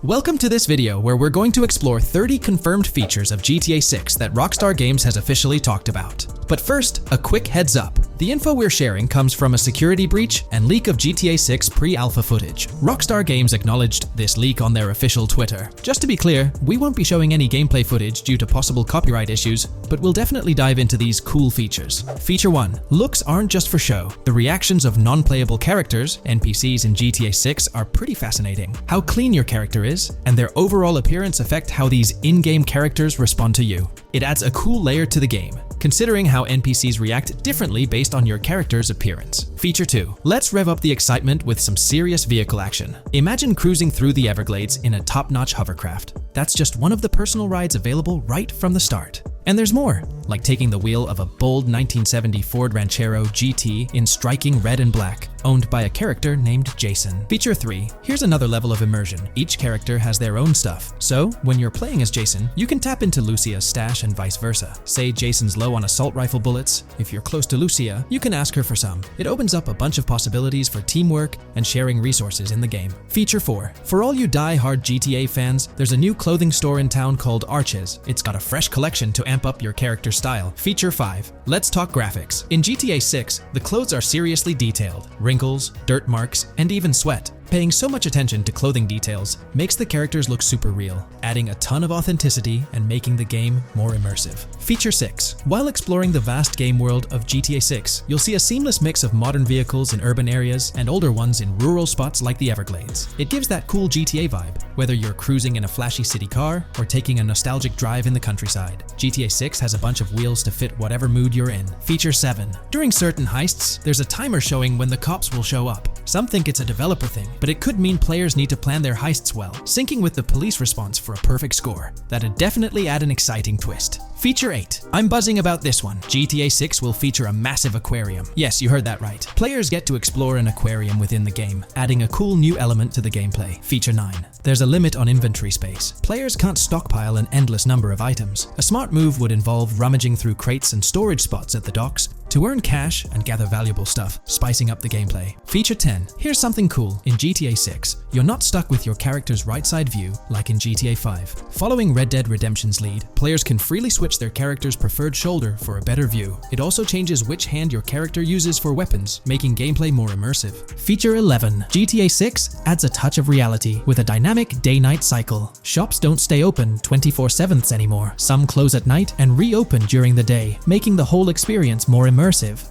Welcome to this video where we're going to explore 30 confirmed features of GTA 6 that Rockstar Games has officially talked about. But first, a quick heads up. The info we're sharing comes from a security breach and leak of GTA 6 pre-alpha footage. Rockstar Games acknowledged this leak on their official Twitter. Just to be clear, we won't be showing any gameplay footage due to possible copyright issues, but we'll definitely dive into these cool features. Feature 1. Looks aren't just for show. The reactions of non-playable characters, NPCs in GTA 6, are pretty fascinating. How clean your character is, and their overall appearance affect how these in-game characters respond to you. It adds a cool layer to the game, considering how NPCs react differently based on your character's appearance. Feature 2. Let's rev up the excitement with some serious vehicle action. Imagine cruising through the Everglades in a top-notch hovercraft. That's just one of the personal rides available right from the start. And there's more, like taking the wheel of a bold 1970 Ford Ranchero GT in striking red and black, owned by a character named Jason. Feature 3. Here's another level of immersion. Each character has their own stuff, so when you're playing as Jason, you can tap into Lucia's stash and vice versa. Say Jason's low on assault rifle bullets. If you're close to Lucia, you can ask her for some. It opens up a bunch of possibilities for teamwork and sharing resources in the game. Feature 4. For all you die-hard GTA fans, there's a new clothing store in town called Arches. It's got a fresh collection to amp up your character's style. Feature 5. Let's talk graphics. In GTA 6, the clothes are seriously detailed. Wrinkles, dirt marks, and even sweat. Paying so much attention to clothing details makes the characters look super real, adding a ton of authenticity and making the game more immersive. Feature 6. While exploring the vast game world of GTA 6, you'll see a seamless mix of modern vehicles in urban areas and older ones in rural spots like the Everglades. It gives that cool GTA vibe, whether you're cruising in a flashy city car or taking a nostalgic drive in the countryside. GTA 6 has a bunch of wheels to fit whatever mood you're in. Feature 7. During certain heists, there's a timer showing when the cops will show up. Some think it's a developer thing, but it could mean players need to plan their heists well, syncing with the police response for a perfect score. That'd definitely add an exciting twist. Feature 8. I'm buzzing about this one. GTA 6 will feature a massive aquarium. Yes, you heard that right. Players get to explore an aquarium within the game, adding a cool new element to the gameplay. Feature 9. There's a limit on inventory space. Players can't stockpile an endless number of items. A smart move would involve rummaging through crates and storage spots at the docks to earn cash and gather valuable stuff, spicing up the gameplay. Feature 10. Here's something cool. In GTA 6, you're not stuck with your character's right side view like in GTA 5. Following Red Dead Redemption's lead, players can freely switch their character's preferred shoulder for a better view. It also changes which hand your character uses for weapons, making gameplay more immersive. Feature 11. GTA 6 adds a touch of reality with a dynamic day-night cycle. Shops don't stay open 24/7 anymore. Some close at night and reopen during the day, making the whole experience more immersive.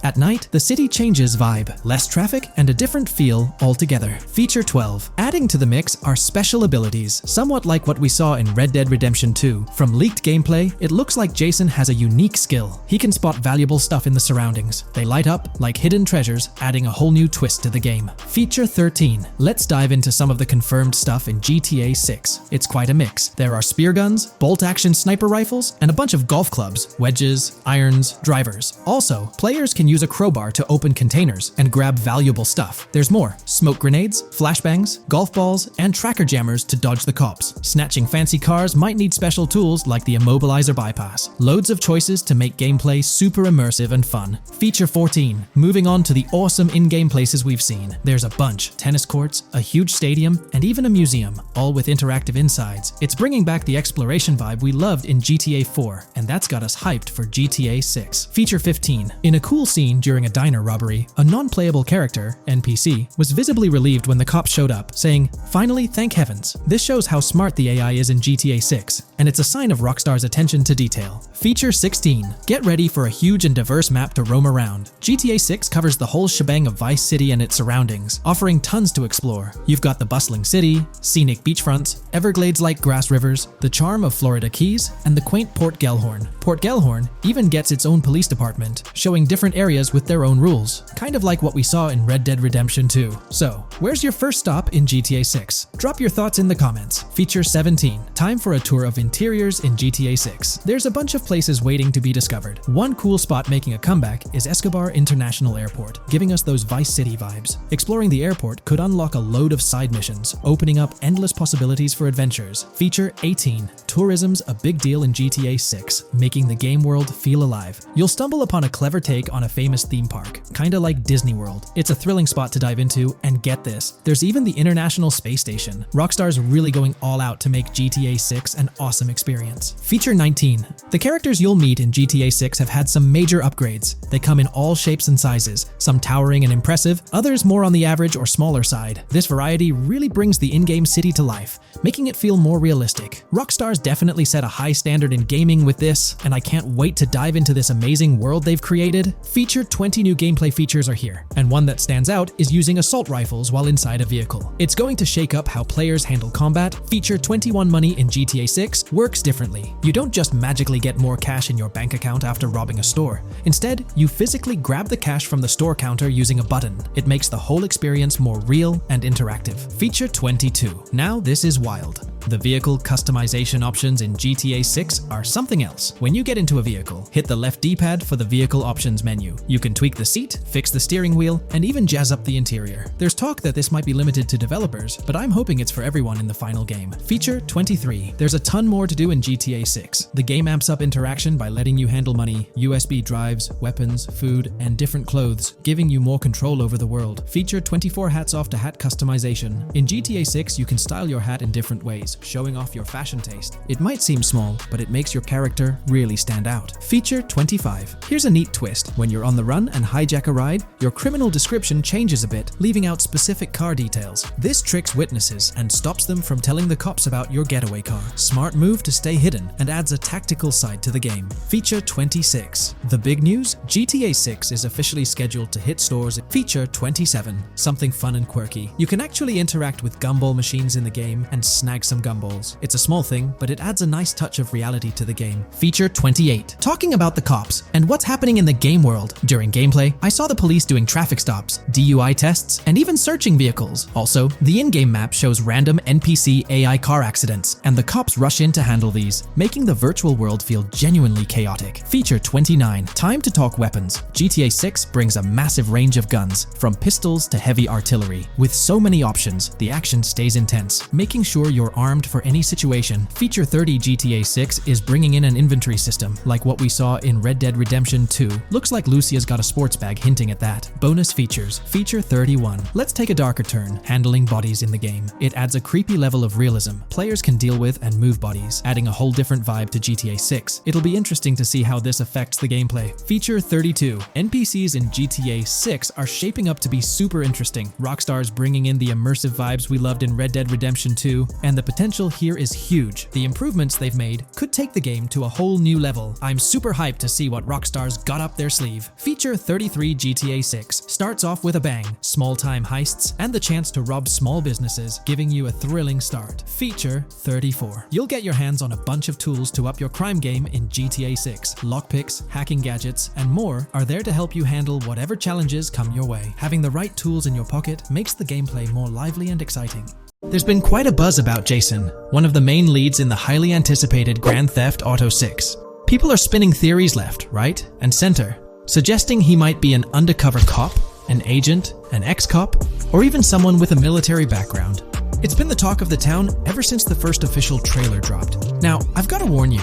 At night, the city changes vibe, less traffic, and a different feel altogether. Feature 12. Adding to the mix are special abilities, somewhat like what we saw in Red Dead Redemption 2. From leaked gameplay, it looks like Jason has a unique skill. He can spot valuable stuff in the surroundings. They light up like hidden treasures, adding a whole new twist to the game. Feature 13. Let's dive into some of the confirmed stuff in GTA 6. It's quite a mix. There are spear guns, bolt-action sniper rifles, and a bunch of golf clubs, wedges, irons, drivers. Also, players can use a crowbar to open containers and grab valuable stuff. There's more. Smoke grenades, flashbangs, golf balls, and tracker jammers to dodge the cops. Snatching fancy cars might need special tools like the immobilizer bypass. Loads of choices to make gameplay super immersive and fun. Feature 14. Moving on to the awesome in-game places we've seen. There's a bunch. Tennis courts, a huge stadium, and even a museum, all with interactive insides. It's bringing back the exploration vibe we loved in GTA 4, and that's got us hyped for GTA 6. Feature 15. In a cool scene during a diner robbery, a non-playable character, NPC, was visibly relieved when the cops showed up, saying, "Finally, thank heavens." This shows how smart the AI is in GTA 6, and it's a sign of Rockstar's attention to detail. Feature 16. Get ready for a huge and diverse map to roam around. GTA 6 covers the whole shebang of Vice City and its surroundings, offering tons to explore. You've got the bustling city, scenic beachfronts, Everglades-like grass rivers, the charm of Florida Keys, and the quaint Port Gellhorn. Port Gellhorn even gets its own police department, showing different areas with their own rules, kind of like what we saw in Red Dead Redemption 2. So, where's your first stop in GTA 6? Drop your thoughts in the comments. Feature 17. Time for a tour of interiors in GTA 6. There's a bunch of places waiting to be discovered. One cool spot making a comeback is Escobar International Airport, giving us those Vice City vibes. Exploring the airport could unlock a load of side missions, opening up endless possibilities for adventures. Feature 18. Tourism's a big deal in GTA 6, making the game world feel alive. You'll stumble upon a clever take on a famous theme park, kinda like Disney World. It's a thrilling spot to dive into, and get this, there's even the international International Space Station. Rockstar's really going all out to make GTA 6 an awesome experience. Feature 19. The characters you'll meet in GTA 6 have had some major upgrades. They come in all shapes and sizes, some towering and impressive, others more on the average or smaller side. This variety really brings the in-game city to life, making it feel more realistic. Rockstar's definitely set a high standard in gaming with this, and I can't wait to dive into this amazing world they've created. Feature 20 new gameplay features are here, and one that stands out is using assault rifles while inside a vehicle. It's going to shake up how players handle combat. Feature 21 money in GTA 6 works differently. You don't just magically get more cash in your bank account after robbing a store. Instead, you physically grab the cash from the store counter using a button. It makes the whole experience more real and interactive. Feature 22. Now this is wild. The vehicle customization options in GTA 6 are something else. When you get into a vehicle, hit the left D-pad for the vehicle options menu. You can tweak the seat, fix the steering wheel, and even jazz up the interior. There's talk that this might be limited to developers, but I'm hoping it's for everyone in the final game. Feature 23. There's a ton more to do in GTA 6. The game amps up interaction by letting you handle money, USB drives, weapons, food, and different clothes, giving you more control over the world. Feature 24 hats off to hat customization. In GTA 6, you can style your hat in different ways, showing off your fashion taste. It might seem small, but it makes your character really stand out. Feature 25. Here's a neat twist. When you're on the run and hijack a ride, your criminal description changes a bit, leaving out specific car details. This tricks witnesses and stops them from telling the cops about your getaway car. Smart move to stay hidden and adds a tactical side to the game. Feature 26. The big news? GTA 6 is officially scheduled to hit stores. Feature 27. Something fun and quirky. You can actually interact with gumball machines in the game and snag some gumballs. It's a small thing, but it adds a nice touch of reality to the game. Feature 28. Talking about the cops and what's happening in the game world. During gameplay, I saw the police doing traffic stops, DUI tests, and even searching vehicles. Also, the in-game map shows random NPC AI car accidents, and the cops rush in to handle these, making the virtual world feel genuinely chaotic. Feature 29. Time to talk weapons. GTA 6 brings a massive range of guns, from pistols to heavy artillery. With so many options, the action stays intense, making sure you're armed for any situation. Feature 30. GTA 6 is bringing in an inventory system, like what we saw in Red Dead Redemption 2. Looks like Lucia's got a sports bag hinting at that. Bonus features. Feature 31. Let's take a darker turn, handling bodies in the game. It adds a creepy level of realism players can deal with and move bodies, adding a whole different vibe to GTA 6. It'll be interesting to see how this affects the gameplay. Feature 32. NPCs in GTA 6 are shaping up to be super interesting. Rockstar's bringing in the immersive vibes we loved in Red Dead Redemption 2, and the potential here is huge. The improvements they've made could take the game to a whole new level. I'm super hyped to see what Rockstar's got up their sleeve. Feature 33. GTA 6 starts off with a bang, small-time heists, and the chance to rob small businesses, giving you a thrilling start. Feature 34. You'll get your hands on a bunch of tools to up your crime game in GTA 6. Lockpicks, hacking gadgets, and more are there to help you handle whatever challenges come your way. Having the right tools in your pocket makes the gameplay more lively and exciting. There's been quite a buzz about Jason, one of the main leads in the highly anticipated Grand Theft Auto 6. People are spinning theories left, right, and center, suggesting he might be an undercover cop, an agent, an ex-cop, or even someone with a military background. It's been the talk of the town ever since the first official trailer dropped. Now, I've got to warn you,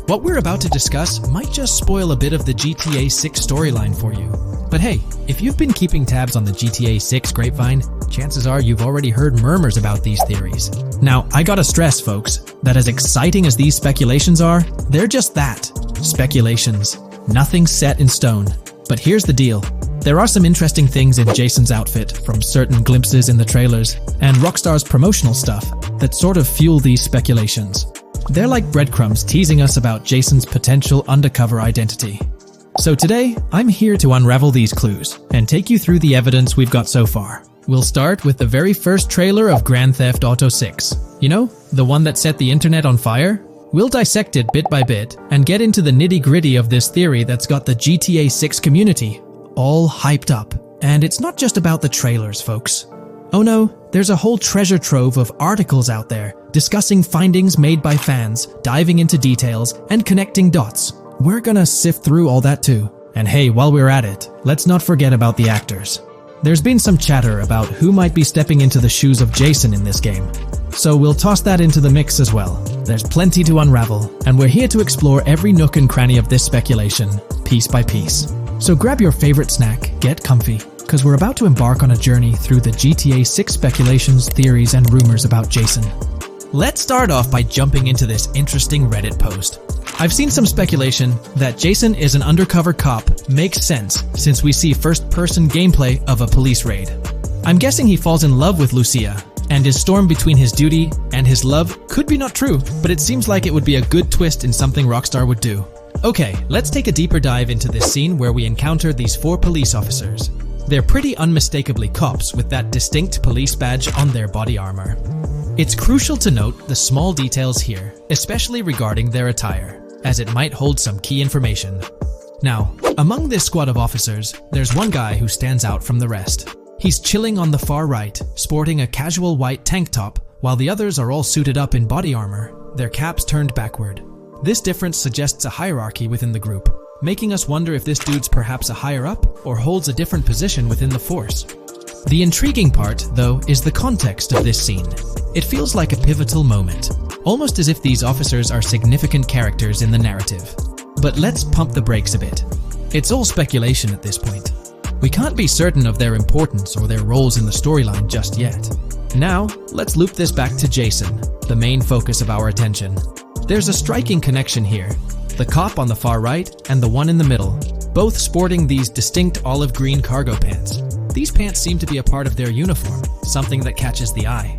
what we're about to discuss might just spoil a bit of the GTA 6 storyline for you. But hey, if you've been keeping tabs on the GTA 6 grapevine, chances are you've already heard murmurs about these theories. Now, I gotta stress, folks, that as exciting as these speculations are, they're just that, speculations. Nothing set in stone. But here's the deal. There are some interesting things in Jason's outfit from certain glimpses in the trailers and Rockstar's promotional stuff that sort of fuel these speculations. They're like breadcrumbs teasing us about Jason's potential undercover identity. So today, I'm here to unravel these clues and take you through the evidence we've got so far. We'll start with the very first trailer of Grand Theft Auto 6. You know, the one that set the internet on fire? We'll dissect it bit by bit and get into the nitty-gritty of this theory that's got the GTA 6 community all hyped up. And it's not just about the trailers, folks. Oh no, there's a whole treasure trove of articles out there discussing findings made by fans, diving into details, and connecting dots. We're gonna sift through all that too. And hey, while we're at it, let's not forget about the actors. There's been some chatter about who might be stepping into the shoes of Jason in this game. So we'll toss that into the mix as well. There's plenty to unravel, and we're here to explore every nook and cranny of this speculation, piece by piece. So grab your favorite snack, get comfy, because we're about to embark on a journey through the GTA 6 speculations, theories, and rumors about Jason. Let's start off by jumping into this interesting Reddit post. I've seen some speculation that Jason is an undercover cop makes sense since we see first-person gameplay of a police raid. I'm guessing he falls in love with Lucia, and is torn between his duty and his love could be not true, but it seems like it would be a good twist in something Rockstar would do. Okay, let's take a deeper dive into this scene where we encounter these 4 police officers. They're pretty unmistakably cops with that distinct police badge on their body armor. It's crucial to note the small details here, especially regarding their attire, as it might hold some key information. Now, among this squad of officers, there's one guy who stands out from the rest. He's chilling on the far right, sporting a casual white tank top, while the others are all suited up in body armor, their caps turned backward. This difference suggests a hierarchy within the group, making us wonder if this dude's perhaps a higher up or holds a different position within the force. The intriguing part, though, is the context of this scene. It feels like a pivotal moment, almost as if these officers are significant characters in the narrative. But let's pump the brakes a bit. It's all speculation at this point. We can't be certain of their importance or their roles in the storyline just yet. Now, let's loop this back to Jason, the main focus of our attention. There's a striking connection here. The cop on the far right and the one in the middle, both sporting these distinct olive green cargo pants. These pants seem to be a part of their uniform, something that catches the eye.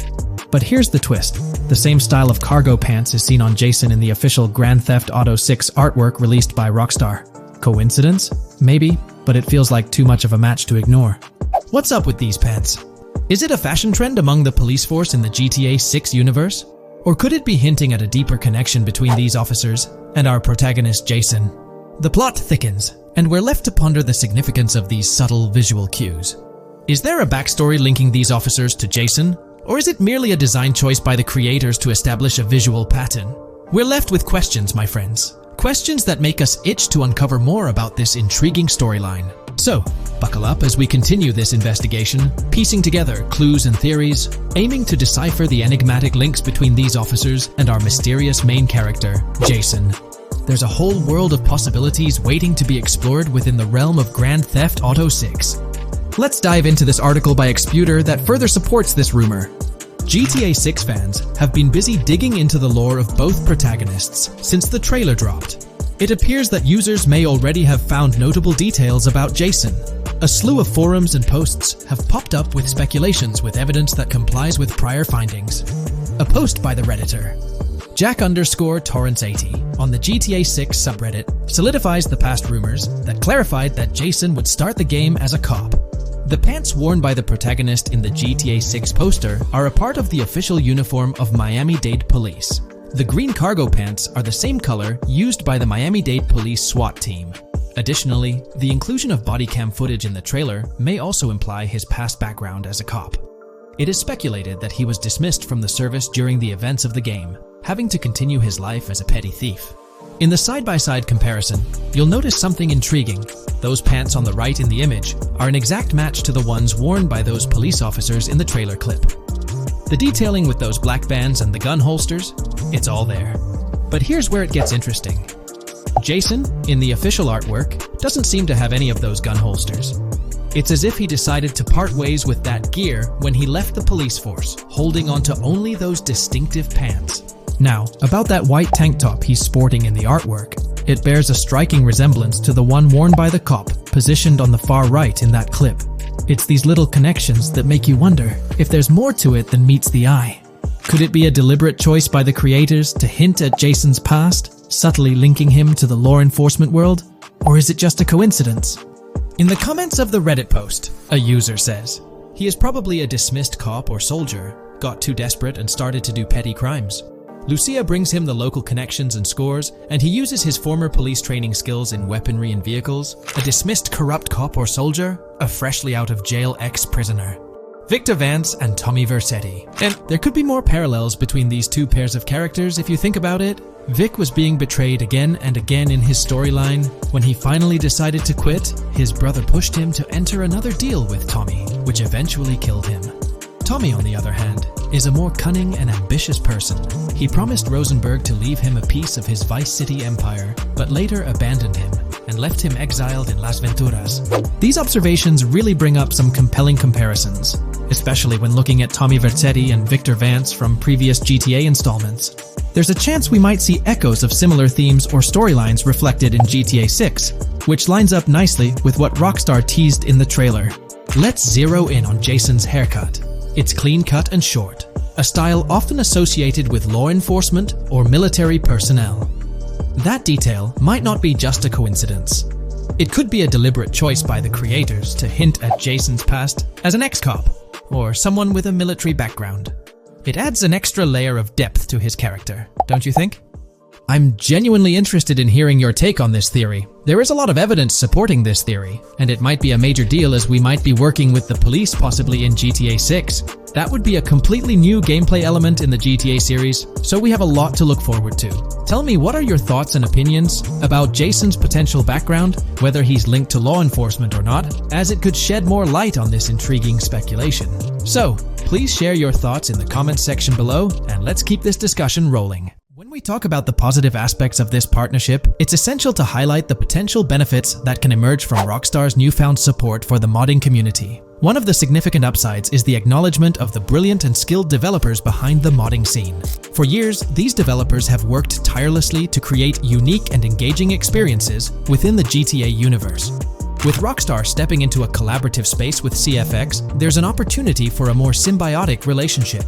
But here's the twist. The same style of cargo pants is seen on Jason in the official Grand Theft Auto 6 artwork released by Rockstar. Coincidence? Maybe, but it feels like too much of a match to ignore. What's up with these pants? Is it a fashion trend among the police force in the GTA 6 universe? Or could it be hinting at a deeper connection between these officers and our protagonist Jason? The plot thickens, and we're left to ponder the significance of these subtle visual cues. Is there a backstory linking these officers to Jason? Or is it merely a design choice by the creators to establish a visual pattern? We're left with questions, my friends. Questions that make us itch to uncover more about this intriguing storyline. So, buckle up as we continue this investigation, piecing together clues and theories, aiming to decipher the enigmatic links between these officers and our mysterious main character, Jason. There's a whole world of possibilities waiting to be explored within the realm of Grand Theft Auto 6. Let's dive into this article by Exputer that further supports this rumor. GTA 6 fans have been busy digging into the lore of both protagonists since the trailer dropped. It appears that users may already have found notable details about Jason. A slew of forums and posts have popped up with speculations with evidence that complies with prior findings. A post by the Redditor, Jack_Torrance80, on the GTA 6 subreddit solidifies the past rumors that clarified that Jason would start the game as a cop. The pants worn by the protagonist in the GTA 6 poster are a part of the official uniform of Miami-Dade Police. The green cargo pants are the same color used by the Miami-Dade Police SWAT team. Additionally, the inclusion of body cam footage in the trailer may also imply his past background as a cop. It is speculated that he was dismissed from the service during the events of the game, having to continue his life as a petty thief. In the side-by-side comparison, you'll notice something intriguing. Those pants on the right in the image are an exact match to the ones worn by those police officers in the trailer clip. The detailing with those black bands and the gun holsters, it's all there. But here's where it gets interesting. Jason, in the official artwork, doesn't seem to have any of those gun holsters. It's as if he decided to part ways with that gear when he left the police force, holding onto only those distinctive pants. Now, about that white tank top he's sporting in the artwork, it bears a striking resemblance to the one worn by the cop, positioned on the far right in that clip. It's these little connections that make you wonder if there's more to it than meets the eye. Could it be a deliberate choice by the creators to hint at Jason's past, subtly linking him to the law enforcement world? Or is it just a coincidence? In the comments of the Reddit post, a user says, he is probably a dismissed cop or soldier, got too desperate and started to do petty crimes. Lucia brings him the local connections and scores, and he uses his former police training skills in weaponry and vehicles. A dismissed corrupt cop or soldier, a freshly out of jail ex-prisoner. Victor Vance and Tommy Vercetti. And there could be more parallels between these two pairs of characters if you think about it. Vic was being betrayed again and again in his storyline. When he finally decided to quit, his brother pushed him to enter another deal with Tommy, which eventually killed him. Tommy, on the other hand, is a more cunning and ambitious person. He promised Rosenberg to leave him a piece of his Vice City empire, but later abandoned him and left him exiled in Las Venturas. These observations really bring up some compelling comparisons, especially when looking at Tommy Vercetti and Victor Vance from previous GTA installments. There's a chance we might see echoes of similar themes or storylines reflected in GTA 6, which lines up nicely with what Rockstar teased in the trailer. Let's zero in on Jason's haircut. It's clean cut and short, a style often associated with law enforcement or military personnel. That detail might not be just a coincidence. It could be a deliberate choice by the creators to hint at Jason's past as an ex-cop or someone with a military background. It adds an extra layer of depth to his character, don't you think? I'm genuinely interested in hearing your take on this theory. There is a lot of evidence supporting this theory, and it might be a major deal as we might be working with the police possibly in GTA 6. That would be a completely new gameplay element in the GTA series, so we have a lot to look forward to. Tell me, what are your thoughts and opinions about Jason's potential background, whether he's linked to law enforcement or not, as it could shed more light on this intriguing speculation. So, please share your thoughts in the comments section below, and let's keep this discussion rolling. When we talk about the positive aspects of this partnership, it's essential to highlight the potential benefits that can emerge from Rockstar's newfound support for the modding community. One of the significant upsides is the acknowledgement of the brilliant and skilled developers behind the modding scene. For years, these developers have worked tirelessly to create unique and engaging experiences within the GTA universe. With Rockstar stepping into a collaborative space with CFX, there's an opportunity for a more symbiotic relationship.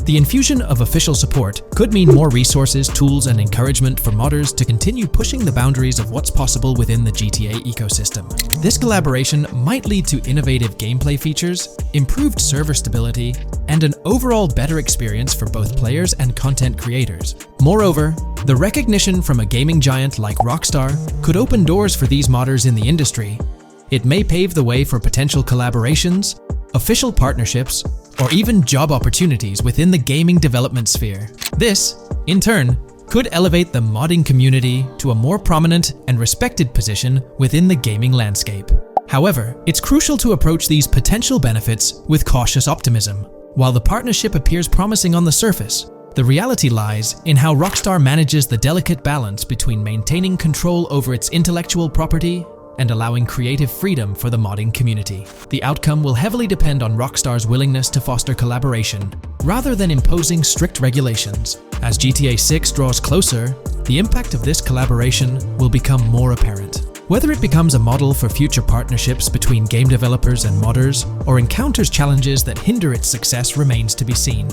The infusion of official support could mean more resources, tools, and encouragement for modders to continue pushing the boundaries of what's possible within the GTA ecosystem. This collaboration might lead to innovative gameplay features, improved server stability, and an overall better experience for both players and content creators. Moreover, the recognition from a gaming giant like Rockstar could open doors for these modders in the industry. It may pave the way for potential collaborations, official partnerships, or even job opportunities within the gaming development sphere. This, in turn, could elevate the modding community to a more prominent and respected position within the gaming landscape. However, it's crucial to approach these potential benefits with cautious optimism. While the partnership appears promising on the surface, the reality lies in how Rockstar manages the delicate balance between maintaining control over its intellectual property and allowing creative freedom for the modding community. The outcome will heavily depend on Rockstar's willingness to foster collaboration, rather than imposing strict regulations. As GTA 6 draws closer, the impact of this collaboration will become more apparent. Whether it becomes a model for future partnerships between game developers and modders, or encounters challenges that hinder its success remains to be seen.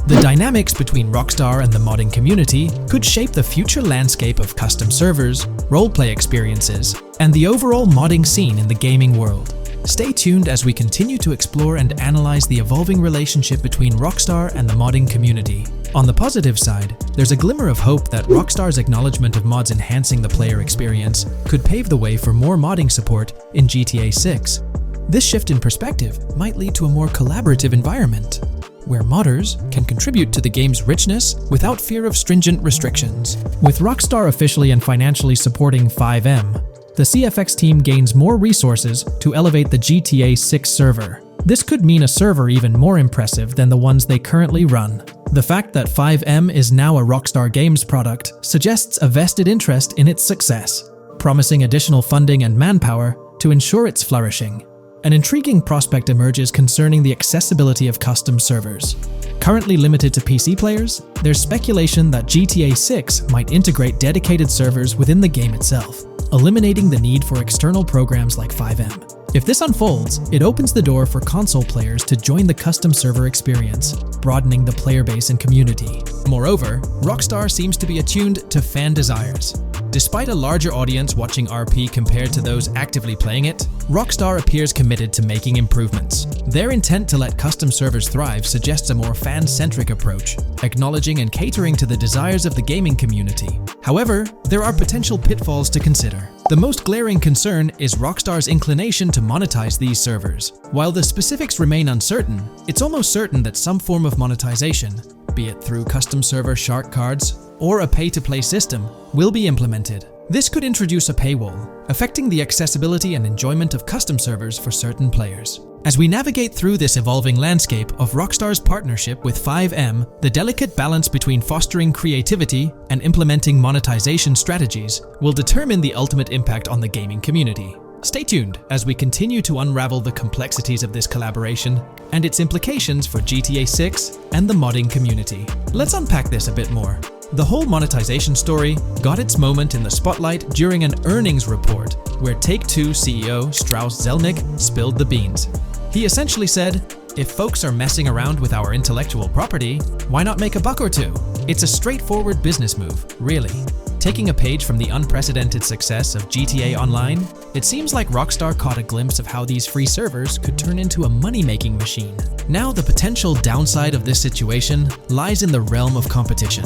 The dynamics between Rockstar and the modding community could shape the future landscape of custom servers, roleplay experiences, and the overall modding scene in the gaming world. Stay tuned as we continue to explore and analyze the evolving relationship between Rockstar and the modding community. On the positive side, there's a glimmer of hope that Rockstar's acknowledgement of mods enhancing the player experience could pave the way for more modding support in GTA 6. This shift in perspective might lead to a more collaborative environment, where modders can contribute to the game's richness without fear of stringent restrictions. With Rockstar officially and financially supporting FiveM, the CFX team gains more resources to elevate the GTA 6 server. This could mean a server even more impressive than the ones they currently run. The fact that FiveM is now a Rockstar Games product suggests a vested interest in its success, promising additional funding and manpower to ensure its flourishing. An intriguing prospect emerges concerning the accessibility of custom servers. Currently limited to PC players, there's speculation that GTA 6 might integrate dedicated servers within the game itself, eliminating the need for external programs like FiveM. If this unfolds, it opens the door for console players to join the custom server experience, broadening the player base and community. Moreover, Rockstar seems to be attuned to fan desires. Despite a larger audience watching RP compared to those actively playing it, Rockstar appears committed to making improvements. Their intent to let custom servers thrive suggests a more fan-centric approach, acknowledging and catering to the desires of the gaming community. However, there are potential pitfalls to consider. The most glaring concern is Rockstar's inclination to monetize these servers. While the specifics remain uncertain, it's almost certain that some form of monetization, be it through custom server shark cards or a pay-to-play system, will be implemented. This could introduce a paywall, affecting the accessibility and enjoyment of custom servers for certain players. As we navigate through this evolving landscape of Rockstar's partnership with FiveM, the delicate balance between fostering creativity and implementing monetization strategies will determine the ultimate impact on the gaming community. Stay tuned as we continue to unravel the complexities of this collaboration and its implications for GTA 6 and the modding community. Let's unpack this a bit more. The whole monetization story got its moment in the spotlight during an earnings report where Take-Two CEO Strauss Zelnick spilled the beans. He essentially said, "If folks are messing around with our intellectual property, why not make a buck or two?" It's a straightforward business move, really. Taking a page from the unprecedented success of GTA Online, it seems like Rockstar caught a glimpse of how these free servers could turn into a money-making machine. Now, the potential downside of this situation lies in the realm of competition.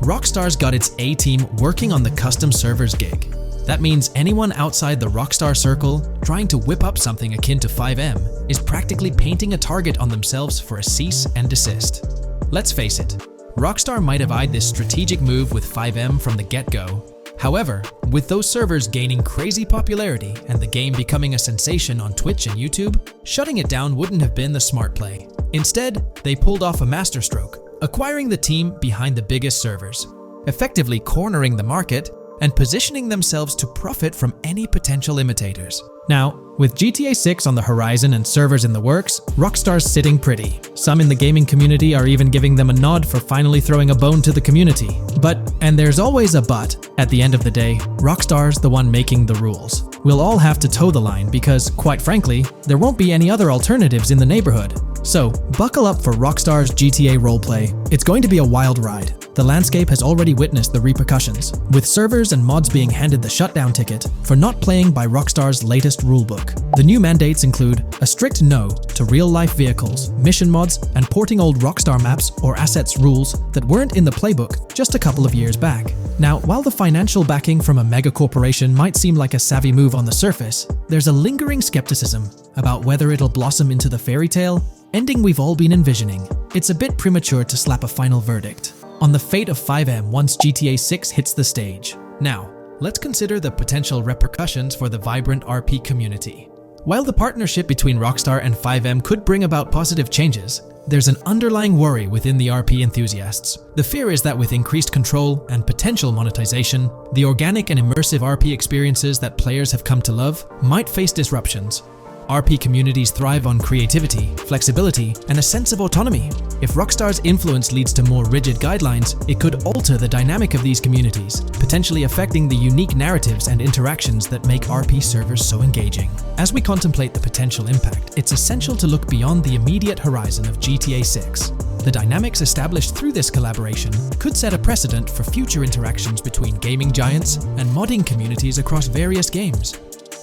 Rockstar's got its A-team working on the custom servers gig. That means anyone outside the Rockstar circle trying to whip up something akin to FiveM is practically painting a target on themselves for a cease and desist. Let's face it, Rockstar might have eyed this strategic move with FiveM from the get-go. However, with those servers gaining crazy popularity and the game becoming a sensation on Twitch and YouTube, shutting it down wouldn't have been the smart play. Instead, they pulled off a masterstroke, acquiring the team behind the biggest servers, effectively cornering the market and positioning themselves to profit from any potential imitators. Now, with GTA 6 on the horizon and servers in the works, Rockstar's sitting pretty. Some in the gaming community are even giving them a nod for finally throwing a bone to the community. But, and there's always a but, at the end of the day, Rockstar's the one making the rules. We'll all have to toe the line because, quite frankly, there won't be any other alternatives in the neighborhood. So, buckle up for Rockstar's GTA roleplay. It's going to be a wild ride. The landscape has already witnessed the repercussions, with servers and mods being handed the shutdown ticket for not playing by Rockstar's latest rulebook. The new mandates include a strict no to real-life vehicles, mission mods, and porting old Rockstar maps or assets rules that weren't in the playbook just a couple of years back. Now, while the financial backing from a mega corporation might seem like a savvy move on the surface, there's a lingering skepticism about whether it'll blossom into the fairy tale ending we've all been envisioning. It's a bit premature to slap a final verdict on the fate of FiveM once GTA 6 hits the stage. Now, let's consider the potential repercussions for the vibrant RP community. While the partnership between Rockstar and FiveM could bring about positive changes, there's an underlying worry within the RP enthusiasts. The fear is that with increased control and potential monetization, the organic and immersive RP experiences that players have come to love might face disruptions. RP communities thrive on creativity, flexibility, and a sense of autonomy. If Rockstar's influence leads to more rigid guidelines, it could alter the dynamic of these communities, potentially affecting the unique narratives and interactions that make RP servers so engaging. As we contemplate the potential impact, it's essential to look beyond the immediate horizon of GTA 6. The dynamics established through this collaboration could set a precedent for future interactions between gaming giants and modding communities across various games.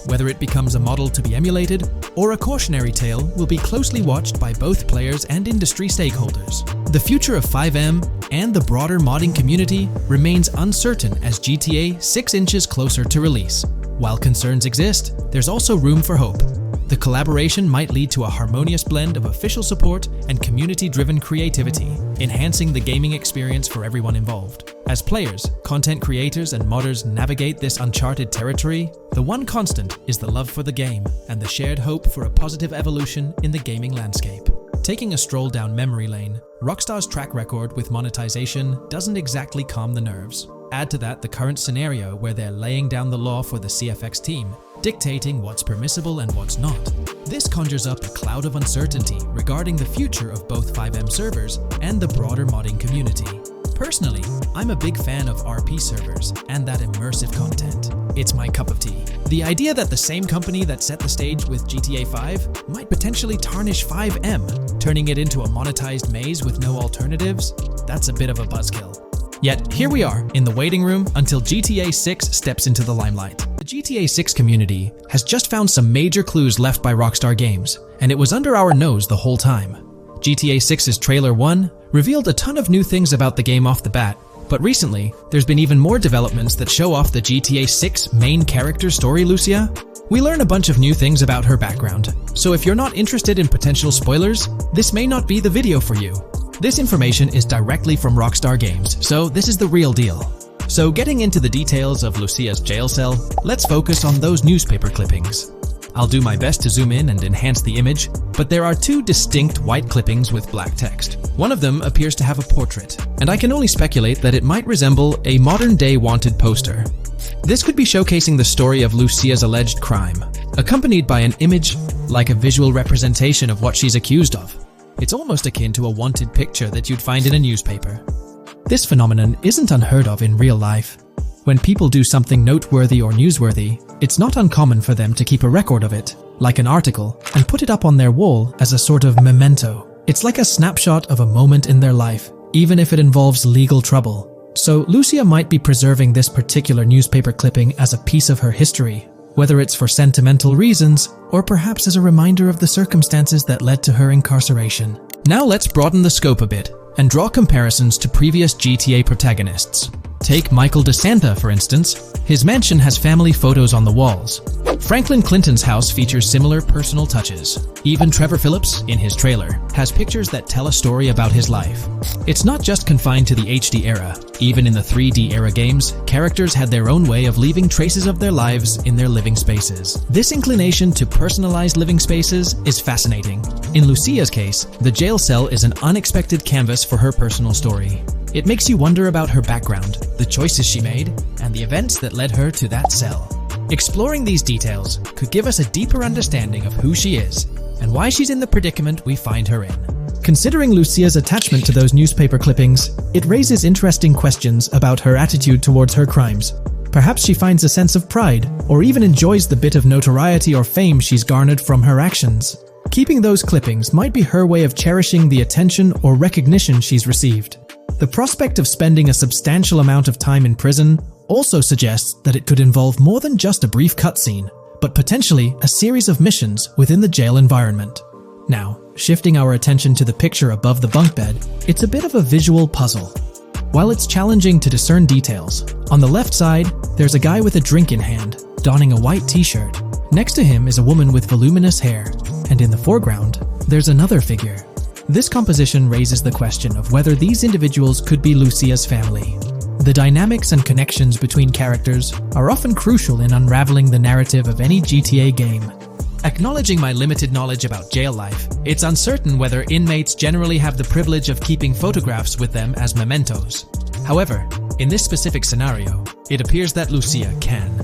Whether it becomes a model to be emulated or a cautionary tale will be closely watched by both players and industry stakeholders. The future of FiveM and the broader modding community remains uncertain as GTA 6 inches closer to release. While concerns exist, there's also room for hope. The collaboration might lead to a harmonious blend of official support and community-driven creativity, enhancing the gaming experience for everyone involved. As players, content creators, and modders navigate this uncharted territory, the one constant is the love for the game and the shared hope for a positive evolution in the gaming landscape. Taking a stroll down memory lane, Rockstar's track record with monetization doesn't exactly calm the nerves. Add to that the current scenario where they're laying down the law for the CFX team, dictating what's permissible and what's not. This conjures up a cloud of uncertainty regarding the future of both FiveM servers and the broader modding community. Personally, I'm a big fan of RP servers and that immersive content. It's my cup of tea. The idea that the same company that set the stage with GTA 5 might potentially tarnish FiveM, turning it into a monetized maze with no alternatives, that's a bit of a buzzkill. Yet, here we are, in the waiting room until GTA 6 steps into the limelight. The GTA 6 community has just found some major clues left by Rockstar Games, and it was under our nose the whole time. GTA 6's Trailer 1 revealed a ton of new things about the game off the bat, but recently, there's been even more developments that show off the GTA 6 main character story, Lucia. We learn a bunch of new things about her background, so if you're not interested in potential spoilers, this may not be the video for you. This information is directly from Rockstar Games, so this is the real deal. So So getting into the details of Lucia's jail cell, let's focus on those newspaper clippings. I'll do my best to zoom in and enhance the image, but there are two distinct white clippings with black text. One of them appears to have a portrait, and I can only speculate that it might resemble a modern-day wanted poster. This could be showcasing the story of Lucia's alleged crime, accompanied by an image like a visual representation of what she's accused of. It's almost akin to a wanted picture that you'd find in a newspaper. This phenomenon isn't unheard of in real life. When people do something noteworthy or newsworthy, it's not uncommon for them to keep a record of it, like an article, and put it up on their wall as a sort of memento. It's like a snapshot of a moment in their life, even if it involves legal trouble. So Lucia might be preserving this particular newspaper clipping as a piece of her history, whether it's for sentimental reasons or perhaps as a reminder of the circumstances that led to her incarceration. Now let's broaden the scope a bit and draw comparisons to previous GTA protagonists. Take Michael DeSanta, for instance. His mansion has family photos on the walls. Franklin Clinton's house features similar personal touches. Even Trevor Phillips, in his trailer, has pictures that tell a story about his life. It's not just confined to the HD era. Even in the 3D era games, characters had their own way of leaving traces of their lives in their living spaces. This inclination to personalized living spaces is fascinating. In Lucia's case, the jail cell is an unexpected canvas for her personal story. It makes you wonder about her background, the choices she made, and the events that led her to that cell. Exploring these details could give us a deeper understanding of who she is and why she's in the predicament we find her in. Considering Lucia's attachment to those newspaper clippings, it raises interesting questions about her attitude towards her crimes. Perhaps she finds a sense of pride, or even enjoys the bit of notoriety or fame she's garnered from her actions. Keeping those clippings might be her way of cherishing the attention or recognition she's received. The prospect of spending a substantial amount of time in prison also suggests that it could involve more than just a brief cutscene, but potentially a series of missions within the jail environment. Now, shifting our attention to the picture above the bunk bed, it's a bit of a visual puzzle. While it's challenging to discern details, on the left side, there's a guy with a drink in hand, donning a white t-shirt. Next to him is a woman with voluminous hair, and in the foreground, there's another figure. This composition raises the question of whether these individuals could be Lucia's family. The dynamics and connections between characters are often crucial in unraveling the narrative of any GTA game. Acknowledging my limited knowledge about jail life, it's uncertain whether inmates generally have the privilege of keeping photographs with them as mementos. However, in this specific scenario, it appears that Lucia can.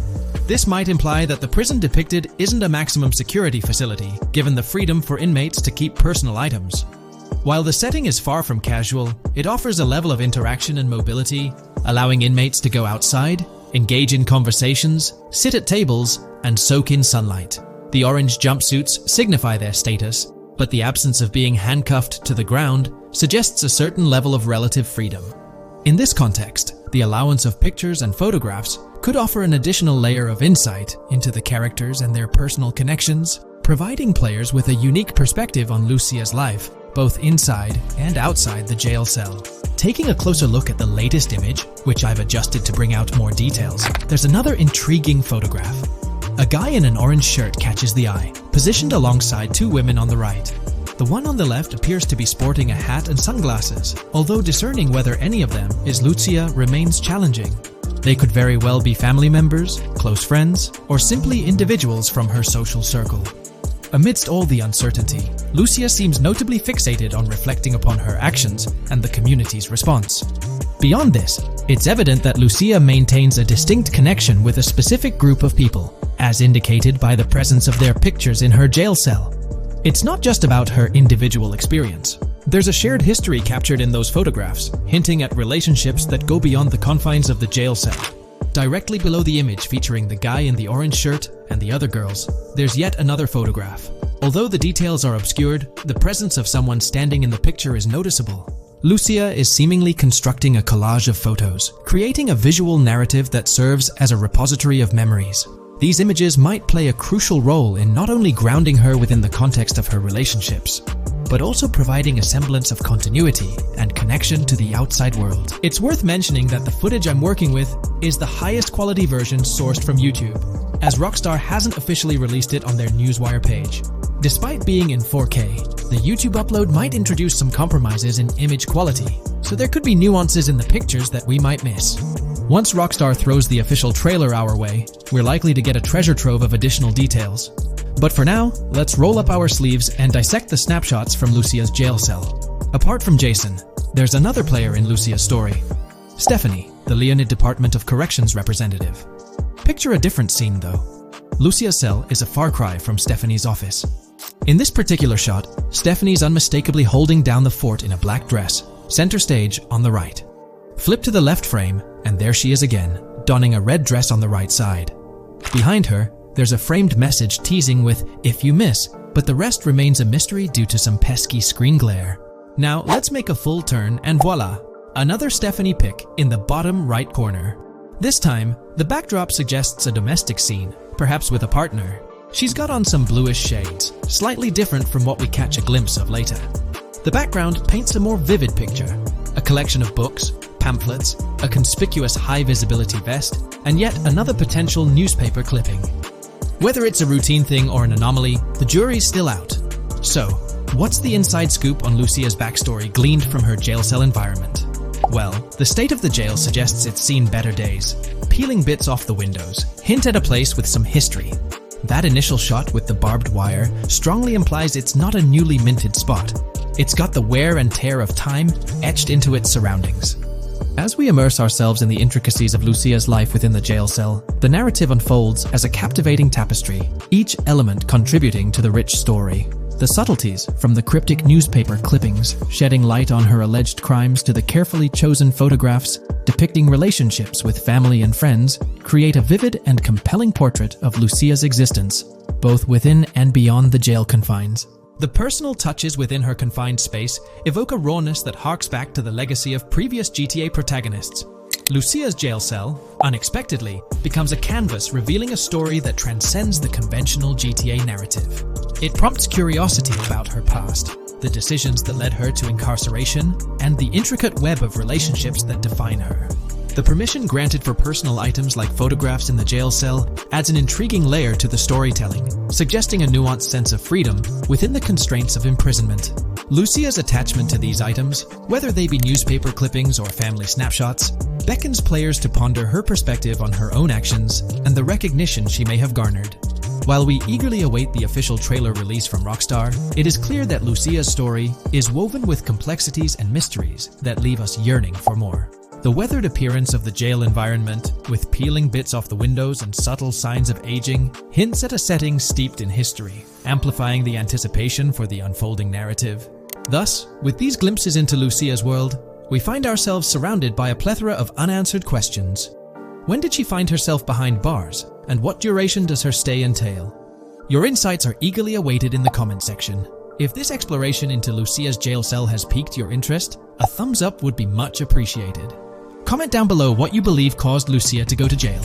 This might imply that the prison depicted isn't a maximum security facility, given the freedom for inmates to keep personal items. While the setting is far from casual, it offers a level of interaction and mobility, allowing inmates to go outside, engage in conversations, sit at tables, and soak in sunlight. The orange jumpsuits signify their status, but the absence of being handcuffed to the ground suggests a certain level of relative freedom. In this context, the allowance of pictures and photographs could offer an additional layer of insight into the characters and their personal connections, providing players with a unique perspective on Lucia's life, both inside and outside the jail cell. Taking a closer look at the latest image, which I've adjusted to bring out more details, there's another intriguing photograph. A guy in an orange shirt catches the eye, positioned alongside two women on the right. The one on the left appears to be sporting a hat and sunglasses, although discerning whether any of them is Lucia remains challenging. They could very well be family members, close friends, or simply individuals from her social circle. Amidst all the uncertainty, Lucia seems notably fixated on reflecting upon her actions and the community's response. Beyond this, it's evident that Lucia maintains a distinct connection with a specific group of people, as indicated by the presence of their pictures in her jail cell. It's not just about her individual experience. There's a shared history captured in those photographs, hinting at relationships that go beyond the confines of the jail cell. Directly below the image featuring the guy in the orange shirt and the other girls, there's yet another photograph. Although the details are obscured, the presence of someone standing in the picture is noticeable. Lucia is seemingly constructing a collage of photos, creating a visual narrative that serves as a repository of memories. These images might play a crucial role in not only grounding her within the context of her relationships, but also providing a semblance of continuity and connection to the outside world. It's worth mentioning that the footage I'm working with is the highest quality version sourced from YouTube, as Rockstar hasn't officially released it on their Newswire page. Despite being in 4K, the YouTube upload might introduce some compromises in image quality, so there could be nuances in the pictures that we might miss. Once Rockstar throws the official trailer our way, we're likely to get a treasure trove of additional details. But for now, let's roll up our sleeves and dissect the snapshots from Lucia's jail cell. Apart from Jason, there's another player in Lucia's story. Stephanie, the Leonid Department of Corrections representative. Picture a different scene though. Lucia's cell is a far cry from Stephanie's office. In this particular shot, Stephanie's unmistakably holding down the fort in a black dress, center stage on the right. Flip to the left frame, and there she is again, donning a red dress on the right side. Behind her, there's a framed message teasing with, "If you miss," but the rest remains a mystery due to some pesky screen glare. Now, let's make a full turn and voila! Another Stephanie pic in the bottom right corner. This time, the backdrop suggests a domestic scene, perhaps with a partner. She's got on some bluish shades, slightly different from what we catch a glimpse of later. The background paints a more vivid picture, a collection of books, pamphlets, a conspicuous high-visibility vest, and yet another potential newspaper clipping. Whether it's a routine thing or an anomaly, the jury's still out. So, what's the inside scoop on Lucia's backstory gleaned from her jail cell environment? Well, the state of the jail suggests it's seen better days. Peeling bits off the windows hint at a place with some history. That initial shot with the barbed wire strongly implies it's not a newly minted spot. It's got the wear and tear of time etched into its surroundings. As we immerse ourselves in the intricacies of Lucia's life within the jail cell, the narrative unfolds as a captivating tapestry, each element contributing to the rich story. The subtleties, from the cryptic newspaper clippings shedding light on her alleged crimes to the carefully chosen photographs depicting relationships with family and friends, create a vivid and compelling portrait of Lucia's existence, both within and beyond the jail confines. The personal touches within her confined space evoke a rawness that harks back to the legacy of previous GTA protagonists. Lucia's jail cell, unexpectedly, becomes a canvas revealing a story that transcends the conventional GTA narrative. It prompts curiosity about her past, the decisions that led her to incarceration, and the intricate web of relationships that define her. The permission granted for personal items like photographs in the jail cell adds an intriguing layer to the storytelling, suggesting a nuanced sense of freedom within the constraints of imprisonment. Lucia's attachment to these items, whether they be newspaper clippings or family snapshots, beckons players to ponder her perspective on her own actions and the recognition she may have garnered. While we eagerly await the official trailer release from Rockstar, it is clear that Lucia's story is woven with complexities and mysteries that leave us yearning for more. The weathered appearance of the jail environment, with peeling bits off the windows and subtle signs of aging, hints at a setting steeped in history, amplifying the anticipation for the unfolding narrative. Thus, with these glimpses into Lucia's world, we find ourselves surrounded by a plethora of unanswered questions. When did she find herself behind bars, and what duration does her stay entail? Your insights are eagerly awaited in the comment section. If this exploration into Lucia's jail cell has piqued your interest, a thumbs up would be much appreciated. Comment down below what you believe caused Lucia to go to jail.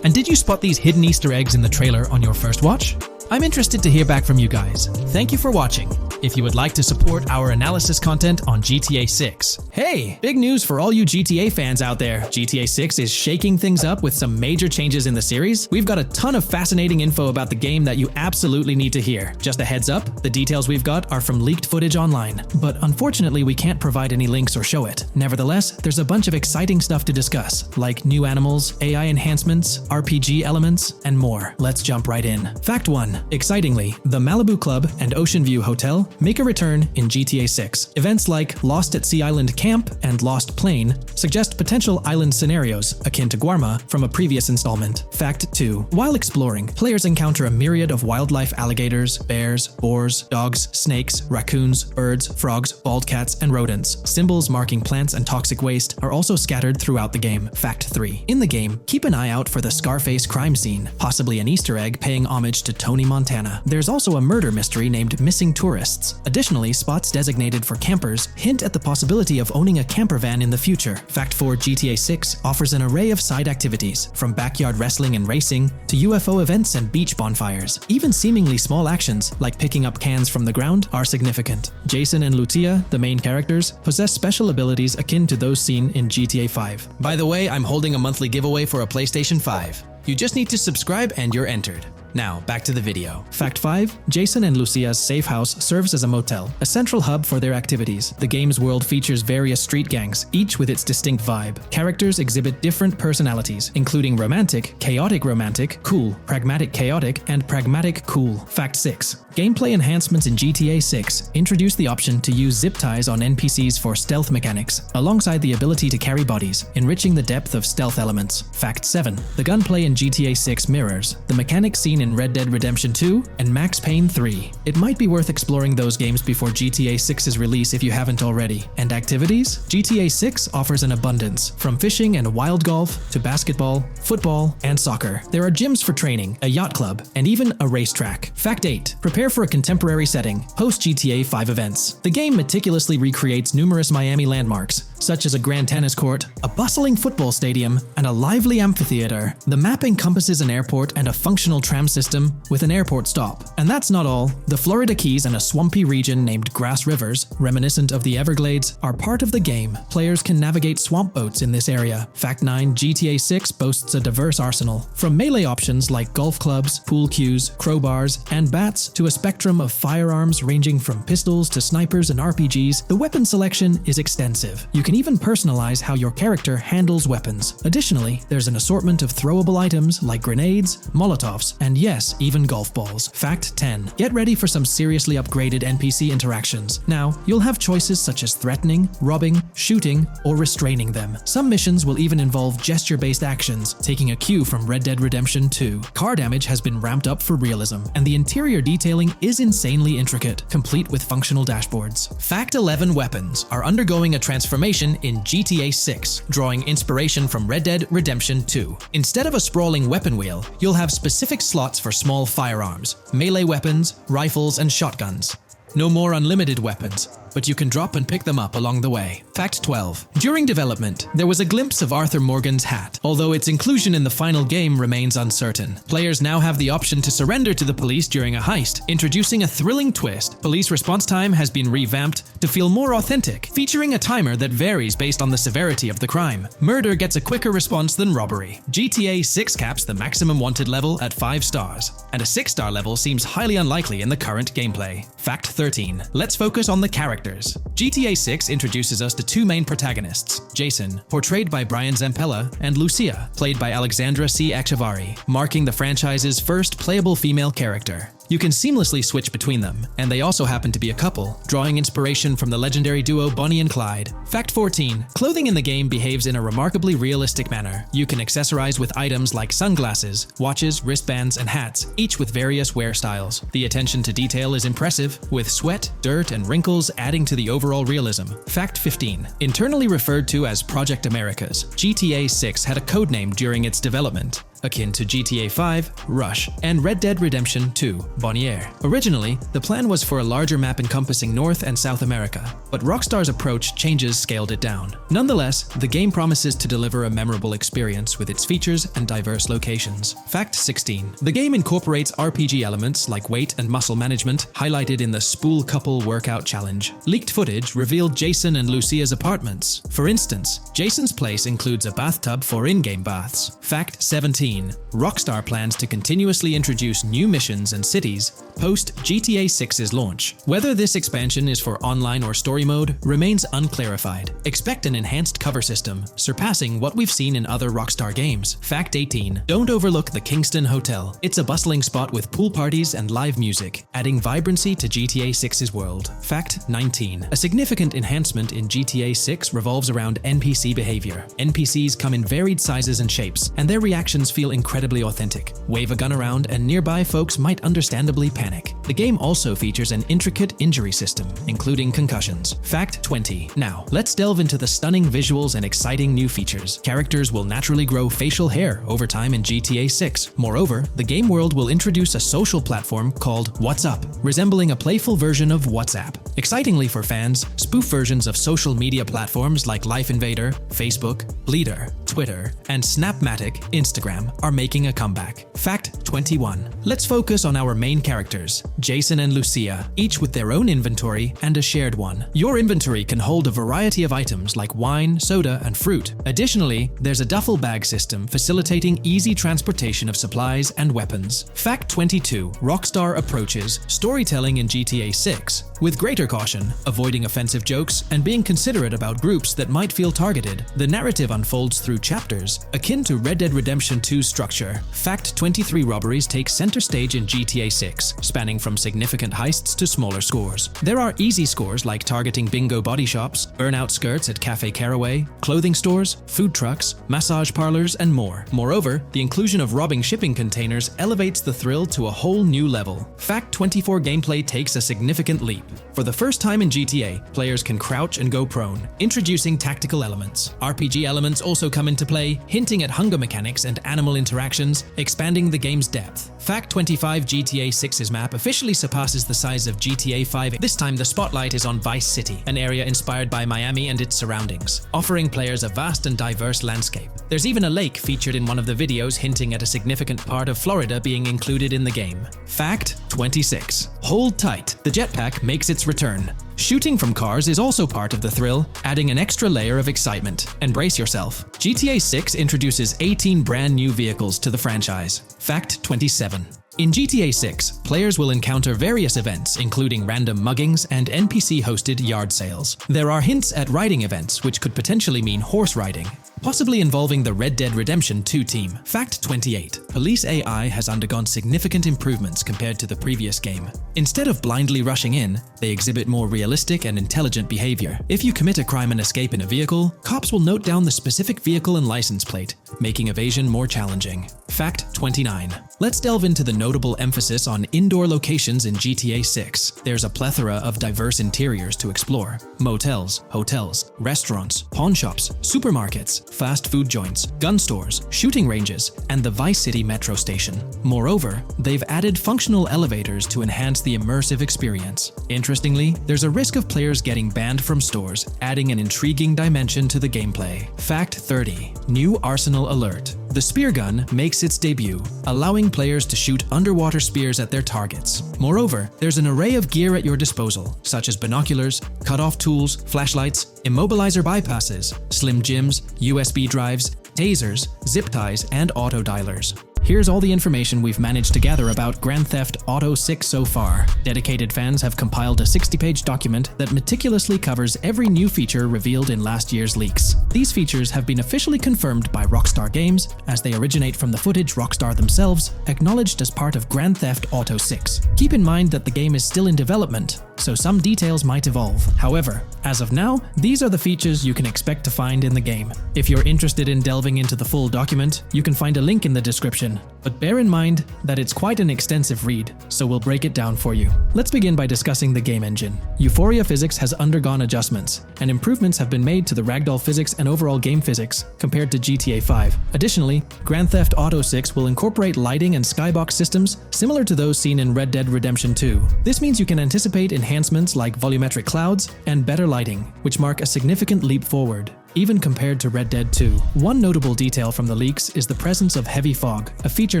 And did you spot these hidden Easter eggs in the trailer on your first watch? I'm interested to hear back from you guys. Thank you for watching. If you would like to support our analysis content on GTA 6. Hey, big news for all you GTA fans out there. GTA 6 is shaking things up with some major changes in the series. We've got a ton of fascinating info about the game that you absolutely need to hear. Just a heads up, the details we've got are from leaked footage online, but unfortunately we can't provide any links or show it. Nevertheless, there's a bunch of exciting stuff to discuss, like new animals, AI enhancements, RPG elements, and more. Let's jump right in. Fact 1. Excitingly, the Malibu Club and Ocean View Hotel make a return in GTA 6. Events like Lost at Sea Island Camp and Lost Plane suggest potential island scenarios akin to Guarma from a previous installment. Fact 2. While exploring, players encounter a myriad of wildlife: alligators, bears, boars, dogs, snakes, raccoons, birds, frogs, bald cats, and rodents. Symbols marking plants and toxic waste are also scattered throughout the game. Fact 3. In the game, keep an eye out for the Scarface crime scene, possibly an Easter egg paying homage to Tony Montana. There's also a murder mystery named Missing Tourists. Additionally, spots designated for campers hint at the possibility of owning a camper van in the future. Fact 4. GTA 6 offers an array of side activities, from backyard wrestling and racing to UFO events and beach bonfires. Even seemingly small actions, like picking up cans from the ground, are significant. Jason and Lucia, the main characters, possess special abilities akin to those seen in GTA 5. By the way, I'm holding a monthly giveaway for a PlayStation 5. You just need to subscribe and you're entered. Now, back to the video. Fact 5. Jason and Lucia's safe house serves as a motel, a central hub for their activities. The game's world features various street gangs, each with its distinct vibe. Characters exhibit different personalities, including romantic, chaotic romantic, cool, pragmatic chaotic, and pragmatic cool. Fact 6. Gameplay enhancements in GTA 6 introduce the option to use zip ties on NPCs for stealth mechanics, alongside the ability to carry bodies, enriching the depth of stealth elements. Fact 7. The gunplay in GTA 6 mirrors the mechanics seen in Red Dead Redemption 2 and Max Payne 3. It might be worth exploring those games before GTA 6's release if you haven't already. And activities? GTA 6 offers an abundance, from fishing and wild golf to basketball, football, and soccer. There are gyms for training, a yacht club, and even a racetrack. Fact 8. Prepare for a contemporary setting, post GTA 5 events. The game meticulously recreates numerous Miami landmarks, such as a grand tennis court, a bustling football stadium, and a lively amphitheater. The map encompasses an airport and a functional tram system with an airport stop. And that's not all. The Florida Keys and a swampy region named Grass Rivers, reminiscent of the Everglades, are part of the game. Players can navigate swamp boats in this area. Fact 9. GTA 6 boasts a diverse arsenal, from melee options like golf clubs, pool cues, crowbars, and bats to a spectrum of firearms ranging from pistols to snipers and RPGs. The weapon selection is extensive. You can even personalize how your character handles weapons. Additionally, there's an assortment of throwable items like grenades, molotovs, and yes, even golf balls. Fact 10. Get ready for some seriously upgraded NPC interactions. Now, you'll have choices such as threatening, robbing, shooting, or restraining them. Some missions will even involve gesture-based actions, taking a cue from Red Dead Redemption 2. Car damage has been ramped up for realism, and the interior detailing is insanely intricate, complete with functional dashboards. Fact 11. Weapons are undergoing a transformation in GTA 6, drawing inspiration from Red Dead Redemption 2. Instead of a sprawling weapon wheel, you'll have specific slots for small firearms, melee weapons, rifles, and shotguns. No more unlimited weapons, but you can drop and pick them up along the way. Fact 12. During development, there was a glimpse of Arthur Morgan's hat, although its inclusion in the final game remains uncertain. Players now have the option to surrender to the police during a heist, introducing a thrilling twist. Police response time has been revamped to feel more authentic, featuring a timer that varies based on the severity of the crime. Murder gets a quicker response than robbery. GTA 6 caps the maximum wanted level at 5 stars, and a 6-star level seems highly unlikely in the current gameplay. Fact 13. Let's focus on the characters. GTA 6 introduces us to two main protagonists, Jason, portrayed by Brian Zampella, and Lucia, played by Alexandra C. Echevarri, marking the franchise's first playable female character. You can seamlessly switch between them, and they also happen to be a couple, drawing inspiration from the legendary duo Bonnie and Clyde. Fact 14. Clothing in the game behaves in a remarkably realistic manner. You can accessorize with items like sunglasses, watches, wristbands, and hats, each with various wear styles. The attention to detail is impressive, with sweat, dirt, and wrinkles adding to the overall realism. Fact 15. Internally referred to as Project Americas, GTA 6 had a codename during its development, akin to GTA 5, Rush, and Red Dead Redemption 2, Bonnier. Originally, the plan was for a larger map encompassing North and South America, but Rockstar's approach changes scaled it down. Nonetheless, the game promises to deliver a memorable experience with its features and diverse locations. Fact 16. The game incorporates RPG elements like weight and muscle management, highlighted in the Spool Couple Workout Challenge. Leaked footage revealed Jason and Lucia's apartments. For instance, Jason's place includes a bathtub for in-game baths. Fact 17. Rockstar plans to continuously introduce new missions and cities post GTA 6's launch. Whether this expansion is for online or story mode remains unclarified. Expect an enhanced cover system, surpassing what we've seen in other Rockstar games. Fact 18. Don't overlook the Kingston Hotel. It's a bustling spot with pool parties and live music, adding vibrancy to GTA 6's world. Fact 19. A significant enhancement in GTA 6 revolves around NPC behavior. NPCs come in varied sizes and shapes, and their reactions feel incredibly authentic. Wave a gun around and nearby folks might understandably panic. The game also features an intricate injury system, including concussions. Fact 20. Now, let's delve into the stunning visuals and exciting new features. Characters will naturally grow facial hair over time in GTA 6. Moreover, the game world will introduce a social platform called WhatsApp, resembling a playful version of WhatsApp. Excitingly for fans, spoof versions of social media platforms like Life Invader, Facebook, Bleeder, Twitter, and Snapmatic, Instagram, are making a comeback. Fact 21. Let's focus on our main characters, Jason and Lucia, each with their own inventory and a shared one. Your inventory can hold a variety of items like wine, soda, and fruit. Additionally, there's a duffel bag system facilitating easy transportation of supplies and weapons. Fact 22. Rockstar approaches storytelling in GTA 6 with greater caution, avoiding offensive jokes and being considerate about groups that might feel targeted. The narrative unfolds through chapters, akin to Red Dead Redemption 2's structure. Fact 23. Robberies take center stage in GTA 6, spanning from significant heists to smaller scores. There are easy scores like targeting bingo body shops, burnout skirts at Cafe Caraway, clothing stores, food trucks, massage parlors, and more. Moreover, the inclusion of robbing shipping containers elevates the thrill to a whole new level. Fact 24. Gameplay takes a significant leap. For the first time in GTA, players can crouch and go prone, introducing tactical elements. RPG elements also come into play, hinting at hunger mechanics and animal interactions, expanding the game's depth. Fact 25. GTA 6's map officially surpasses the size of GTA 5. This time the spotlight is on Vice City, an area inspired by Miami and its surroundings, offering players a vast and diverse landscape. There's even a lake featured in one of the videos, hinting at a significant part of Florida being included in the game. Fact 26. Hold tight, the jetpack makes its return. Shooting from cars is also part of the thrill, adding an extra layer of excitement. Embrace yourself. GTA 6 introduces 18 brand new vehicles to the franchise. Fact 27. In GTA 6, players will encounter various events, including random muggings and NPC-hosted yard sales. There are hints at riding events, which could potentially mean horse riding, possibly involving the Red Dead Redemption 2 team. Fact 28. Police AI has undergone significant improvements compared to the previous game. Instead of blindly rushing in, they exhibit more realistic and intelligent behavior. If you commit a crime and escape in a vehicle, cops will note down the specific vehicle and license plate, making evasion more challenging. Fact 29. Let's delve into the notable emphasis on indoor locations in GTA 6. There's a plethora of diverse interiors to explore. Motels, hotels, restaurants, pawn shops, supermarkets, fast food joints, gun stores, shooting ranges, and the Vice City metro station. Moreover, they've added functional elevators to enhance the immersive experience. Interestingly, there's a risk of players getting banned from stores, adding an intriguing dimension to the gameplay. Fact 30. New Arsenal Alert. The spear gun makes its debut, allowing players to shoot underwater spears at their targets. Moreover, there's an array of gear at your disposal, such as binoculars, cut-off tools, flashlights, immobilizer bypasses, slim jims, USB drives, tasers, zip ties, and auto dialers. Here's all the information we've managed to gather about Grand Theft Auto 6 so far. Dedicated fans have compiled a 60-page document that meticulously covers every new feature revealed in last year's leaks. These features have been officially confirmed by Rockstar Games, as they originate from the footage Rockstar themselves acknowledged as part of Grand Theft Auto 6. Keep in mind that the game is still in development, so some details might evolve. However, as of now, these are the features you can expect to find in the game. If you're interested in delving into the full document, you can find a link in the description. But bear in mind that it's quite an extensive read, so we'll break it down for you. Let's begin by discussing the game engine. Euphoria physics has undergone adjustments, and improvements have been made to the ragdoll physics and overall game physics compared to GTA 5. Additionally, Grand Theft Auto 6 will incorporate lighting and skybox systems similar to those seen in Red Dead Redemption 2. This means you can anticipate enhancements like volumetric clouds and better lighting, which mark a significant leap forward, even compared to Red Dead 2. One notable detail from the leaks is the presence of heavy fog, a feature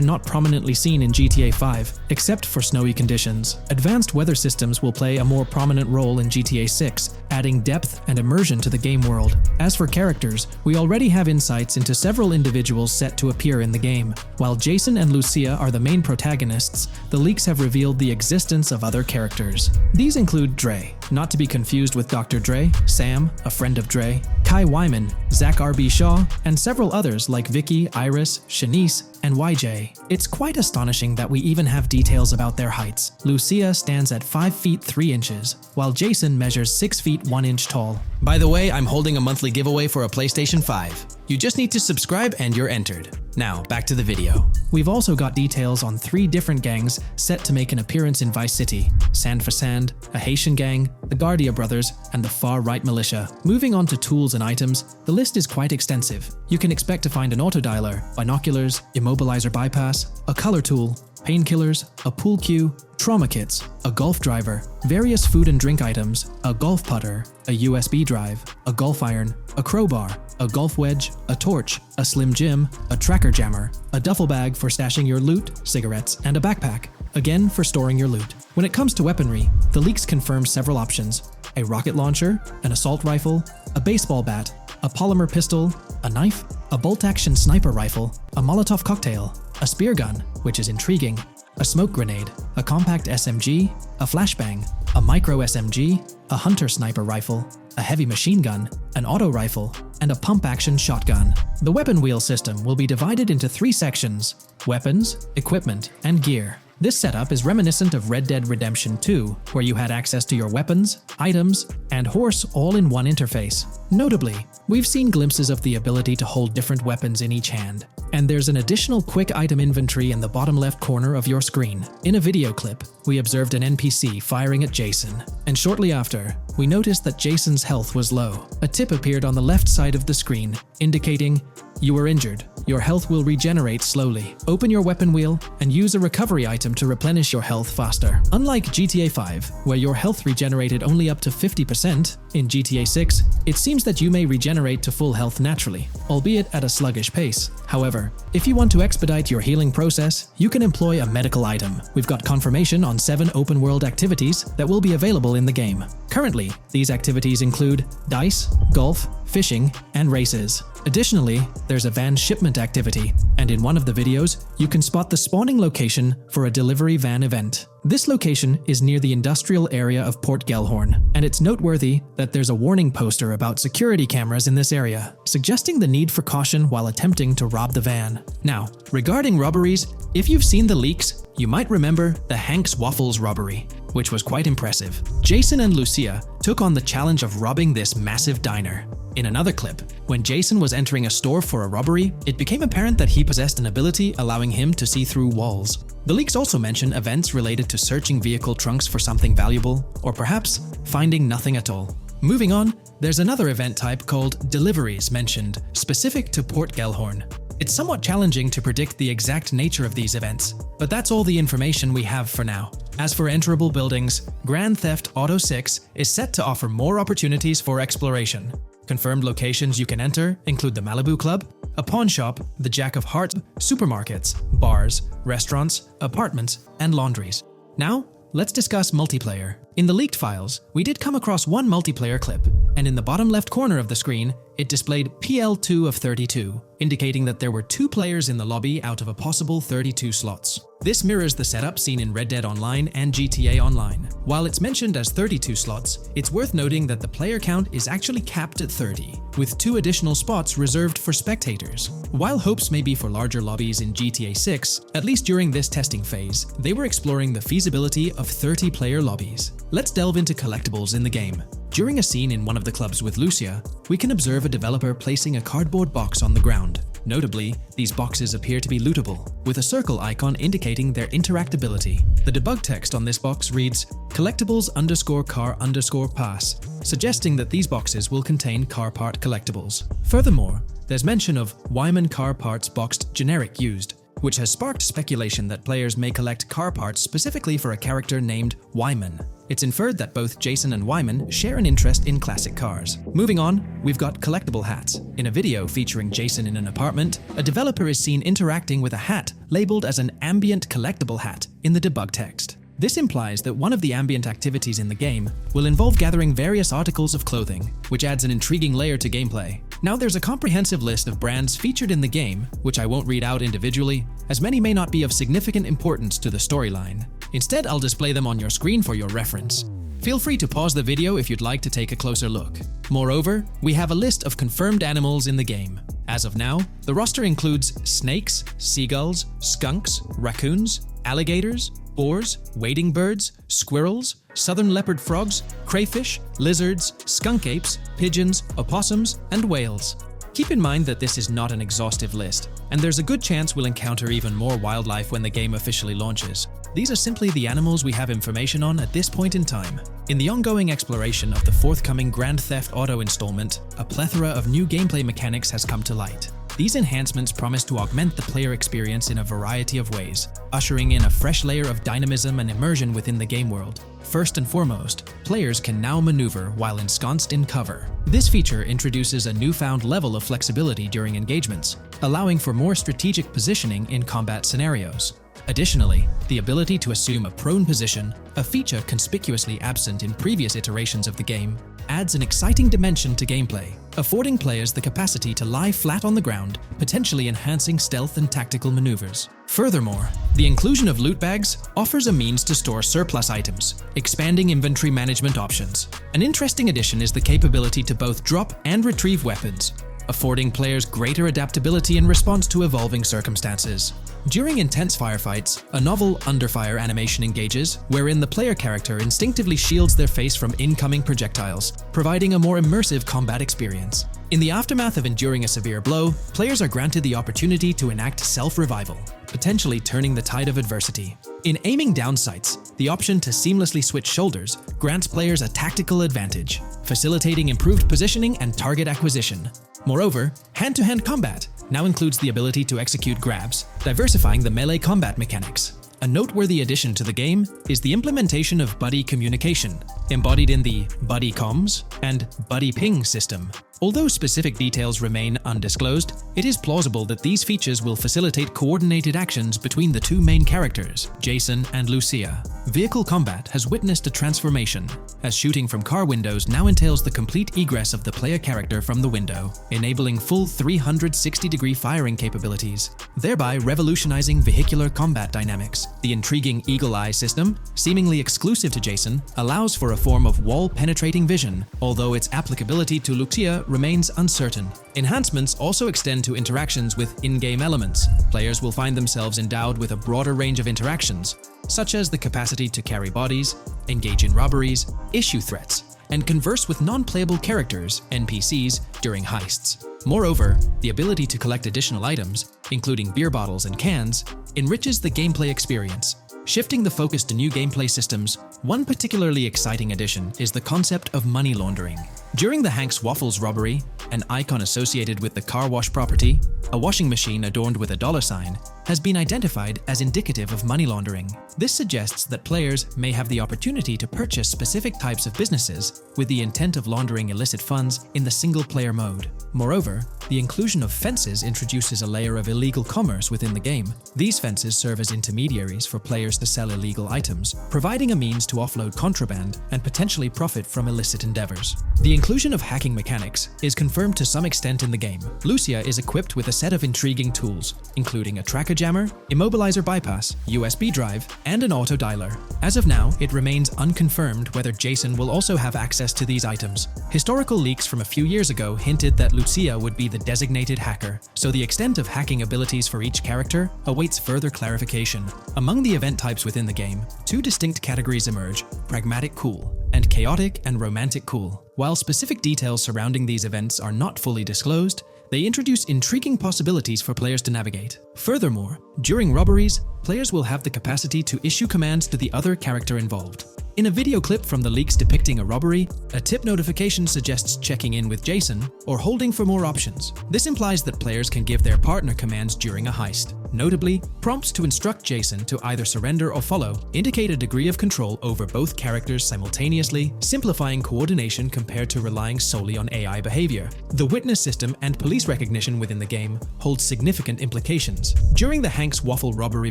not prominently seen in GTA 5, except for snowy conditions. Advanced weather systems will play a more prominent role in GTA 6, adding depth and immersion to the game world. As for characters, we already have insights into several individuals set to appear in the game. While Jason and Lucia are the main protagonists, the leaks have revealed the existence of other characters. These include Dre, not to be confused with Dr. Dre, Sam, a friend of Dre, Kai Wyman, Zach R.B. Shaw, and several others like Vicky, Iris, Shanice, and YJ. It's quite astonishing that we even have details about their heights. Lucia stands at 5 feet 3 inches, while Jason measures 6 feet 1 inch tall. By the way, I'm holding a monthly giveaway for a PlayStation 5. You just need to subscribe and you're entered. Now, back to the video. We've also got details on 3 different gangs set to make an appearance in Vice City: Sand for Sand, a Haitian gang, the Guardia Brothers, and the Far-Right Militia. Moving on to tools and items, the list is quite extensive. You can expect to find an autodialer, binoculars, immobilizer bypass, a color tool, painkillers, a pool cue, trauma kits, a golf driver, various food and drink items, a golf putter, a USB drive, a golf iron, a crowbar, a golf wedge, a torch, a slim jim, a tracker jammer, a duffel bag for stashing your loot, cigarettes, and a backpack, again for storing your loot. When it comes to weaponry, the leaks confirm several options: a rocket launcher, an assault rifle, a baseball bat, a polymer pistol, a knife, a bolt-action sniper rifle, a Molotov cocktail, a spear gun, which is intriguing, a smoke grenade, a compact SMG, a flashbang, a micro SMG, a hunter sniper rifle, a heavy machine gun, an auto rifle, and a pump-action shotgun. The weapon wheel system will be divided into 3 sections: weapons, equipment, and gear. This setup is reminiscent of Red Dead Redemption 2, where you had access to your weapons, items, and horse all in one interface. Notably, we've seen glimpses of the ability to hold different weapons in each hand, and there's an additional quick item inventory in the bottom left corner of your screen. In a video clip, we observed an NPC firing at Jason, and shortly after, we noticed that Jason's health was low. A tip appeared on the left side of the screen, indicating, "You were injured. Your health will regenerate slowly. Open your weapon wheel and use a recovery item to replenish your health faster." Unlike GTA 5, where your health regenerated only up to 50%, in GTA 6, it seems that you may regenerate to full health naturally, albeit at a sluggish pace. However, if you want to expedite your healing process, you can employ a medical item. We've got confirmation on 7 open-world activities that will be available in the game. Currently, these activities include dice, golf, fishing, and races. Additionally, there's a van shipment activity, and in one of the videos, you can spot the spawning location for a delivery van event. This location is near the industrial area of Port Gellhorn, and it's noteworthy that there's a warning poster about security cameras in this area, suggesting the need for caution while attempting to rob the van. Now, regarding robberies, if you've seen the leaks, you might remember the Hank's Waffles robbery, which was quite impressive. Jason and Lucia took on the challenge of robbing this massive diner. In another clip, when Jason was entering a store for a robbery, it became apparent that he possessed an ability allowing him to see through walls. The leaks also mention events related to searching vehicle trunks for something valuable, or perhaps finding nothing at all. Moving on, there's another event type called deliveries mentioned, specific to Port Gellhorn. It's somewhat challenging to predict the exact nature of these events, but that's all the information we have for now. As for enterable buildings, Grand Theft Auto 6 is set to offer more opportunities for exploration. Confirmed locations you can enter include the Malibu Club, a pawn shop, the Jack of Hearts, supermarkets, bars, restaurants, apartments, and laundries. Now, let's discuss multiplayer. In the leaked files, we did come across one multiplayer clip, and in the bottom left corner of the screen, it displayed PL2 of 32, indicating that there were 2 players in the lobby out of a possible 32 slots. This mirrors the setup seen in Red Dead Online and GTA Online. While it's mentioned as 32 slots, it's worth noting that the player count is actually capped at 30, with 2 additional spots reserved for spectators. While hopes may be for larger lobbies in GTA 6, at least during this testing phase, they were exploring the feasibility of 30-player lobbies. Let's delve into collectibles in the game. During a scene in one of the clubs with Lucia, we can observe a developer placing a cardboard box on the ground. Notably, these boxes appear to be lootable, with a circle icon indicating their interactability. The debug text on this box reads, collectibles_car_pass, suggesting that these boxes will contain car part collectibles. Furthermore, there's mention of Wyman car parts boxed generic used, which has sparked speculation that players may collect car parts specifically for a character named Wyman. It's inferred that both Jason and Wyman share an interest in classic cars. Moving on, we've got collectible hats. In a video featuring Jason in an apartment, a developer is seen interacting with a hat labeled as an ambient collectible hat in the debug text. This implies that one of the ambient activities in the game will involve gathering various articles of clothing, which adds an intriguing layer to gameplay. Now there's a comprehensive list of brands featured in the game, which I won't read out individually, as many may not be of significant importance to the storyline. Instead, I'll display them on your screen for your reference. Feel free to pause the video if you'd like to take a closer look. Moreover, we have a list of confirmed animals in the game. As of now, the roster includes snakes, seagulls, skunks, raccoons, alligators, boars, wading birds, squirrels, southern leopard frogs, crayfish, lizards, skunk apes, pigeons, opossums, and whales. Keep in mind that this is not an exhaustive list, and there's a good chance we'll encounter even more wildlife when the game officially launches. These are simply the animals we have information on at this point in time. In the ongoing exploration of the forthcoming Grand Theft Auto installment, a plethora of new gameplay mechanics has come to light. These enhancements promise to augment the player experience in a variety of ways, ushering in a fresh layer of dynamism and immersion within the game world. First and foremost, players can now maneuver while ensconced in cover. This feature introduces a newfound level of flexibility during engagements, allowing for more strategic positioning in combat scenarios. Additionally, the ability to assume a prone position, a feature conspicuously absent in previous iterations of the game, adds an exciting dimension to gameplay, affording players the capacity to lie flat on the ground, potentially enhancing stealth and tactical maneuvers. Furthermore, the inclusion of loot bags offers a means to store surplus items, expanding inventory management options. An interesting addition is the capability to both drop and retrieve weapons, affording players greater adaptability in response to evolving circumstances. During intense firefights, a novel under-fire animation engages, wherein the player character instinctively shields their face from incoming projectiles, providing a more immersive combat experience. In the aftermath of enduring a severe blow, players are granted the opportunity to enact self-revival, potentially turning the tide of adversity. In aiming down sights, the option to seamlessly switch shoulders grants players a tactical advantage, facilitating improved positioning and target acquisition. Moreover, hand-to-hand combat now includes the ability to execute grabs, diversifying the melee combat mechanics. A noteworthy addition to the game is the implementation of buddy communication, embodied in the Buddy Comms and Buddy Ping system. Although specific details remain undisclosed, it is plausible that these features will facilitate coordinated actions between the two main characters, Jason and Lucia. Vehicle combat has witnessed a transformation, as shooting from car windows now entails the complete egress of the player character from the window, enabling full 360-degree firing capabilities, thereby revolutionizing vehicular combat dynamics. The intriguing Eagle Eye system, seemingly exclusive to Jason, allows for a form of wall-penetrating vision, although its applicability to Lucia remains uncertain. Enhancements also extend to interactions with in-game elements. Players will find themselves endowed with a broader range of interactions, such as the capacity to carry bodies, engage in robberies, issue threats, and converse with non-playable characters, NPCs, during heists. Moreover, the ability to collect additional items, including beer bottles and cans, enriches the gameplay experience. Shifting the focus to new gameplay systems, one particularly exciting addition is the concept of money laundering. During the Hank's Waffles robbery, an icon associated with the car wash property, a washing machine adorned with a $sign, has been identified as indicative of money laundering. This suggests that players may have the opportunity to purchase specific types of businesses with the intent of laundering illicit funds in the single-player mode. Moreover, the inclusion of fences introduces a layer of illegal commerce within the game. These fences serve as intermediaries for players to sell illegal items, providing a means to offload contraband and potentially profit from illicit endeavors. The inclusion of hacking mechanics is confirmed to some extent in the game. Lucia is equipped with a set of intriguing tools, including a tracker jammer, immobilizer bypass, USB drive, and an auto dialer. As of now, it remains unconfirmed whether Jason will also have access to these items. Historical leaks from a few years ago hinted that Lucia would be the designated hacker, so the extent of hacking abilities for each character awaits further clarification. Among the event types within the game, two distinct categories emerge: pragmatic cool and chaotic and romantic cool. While specific details surrounding these events are not fully disclosed, they introduce intriguing possibilities for players to navigate. Furthermore, during robberies, players will have the capacity to issue commands to the other character involved. In a video clip from the leaks depicting a robbery, a tip notification suggests checking in with Jason or holding for more options. This implies that players can give their partner commands during a heist. Notably, prompts to instruct Jason to either surrender or follow indicate a degree of control over both characters simultaneously, simplifying coordination compared to relying solely on AI behavior. The witness system and police recognition within the game hold significant implications. During the Hank's Waffle robbery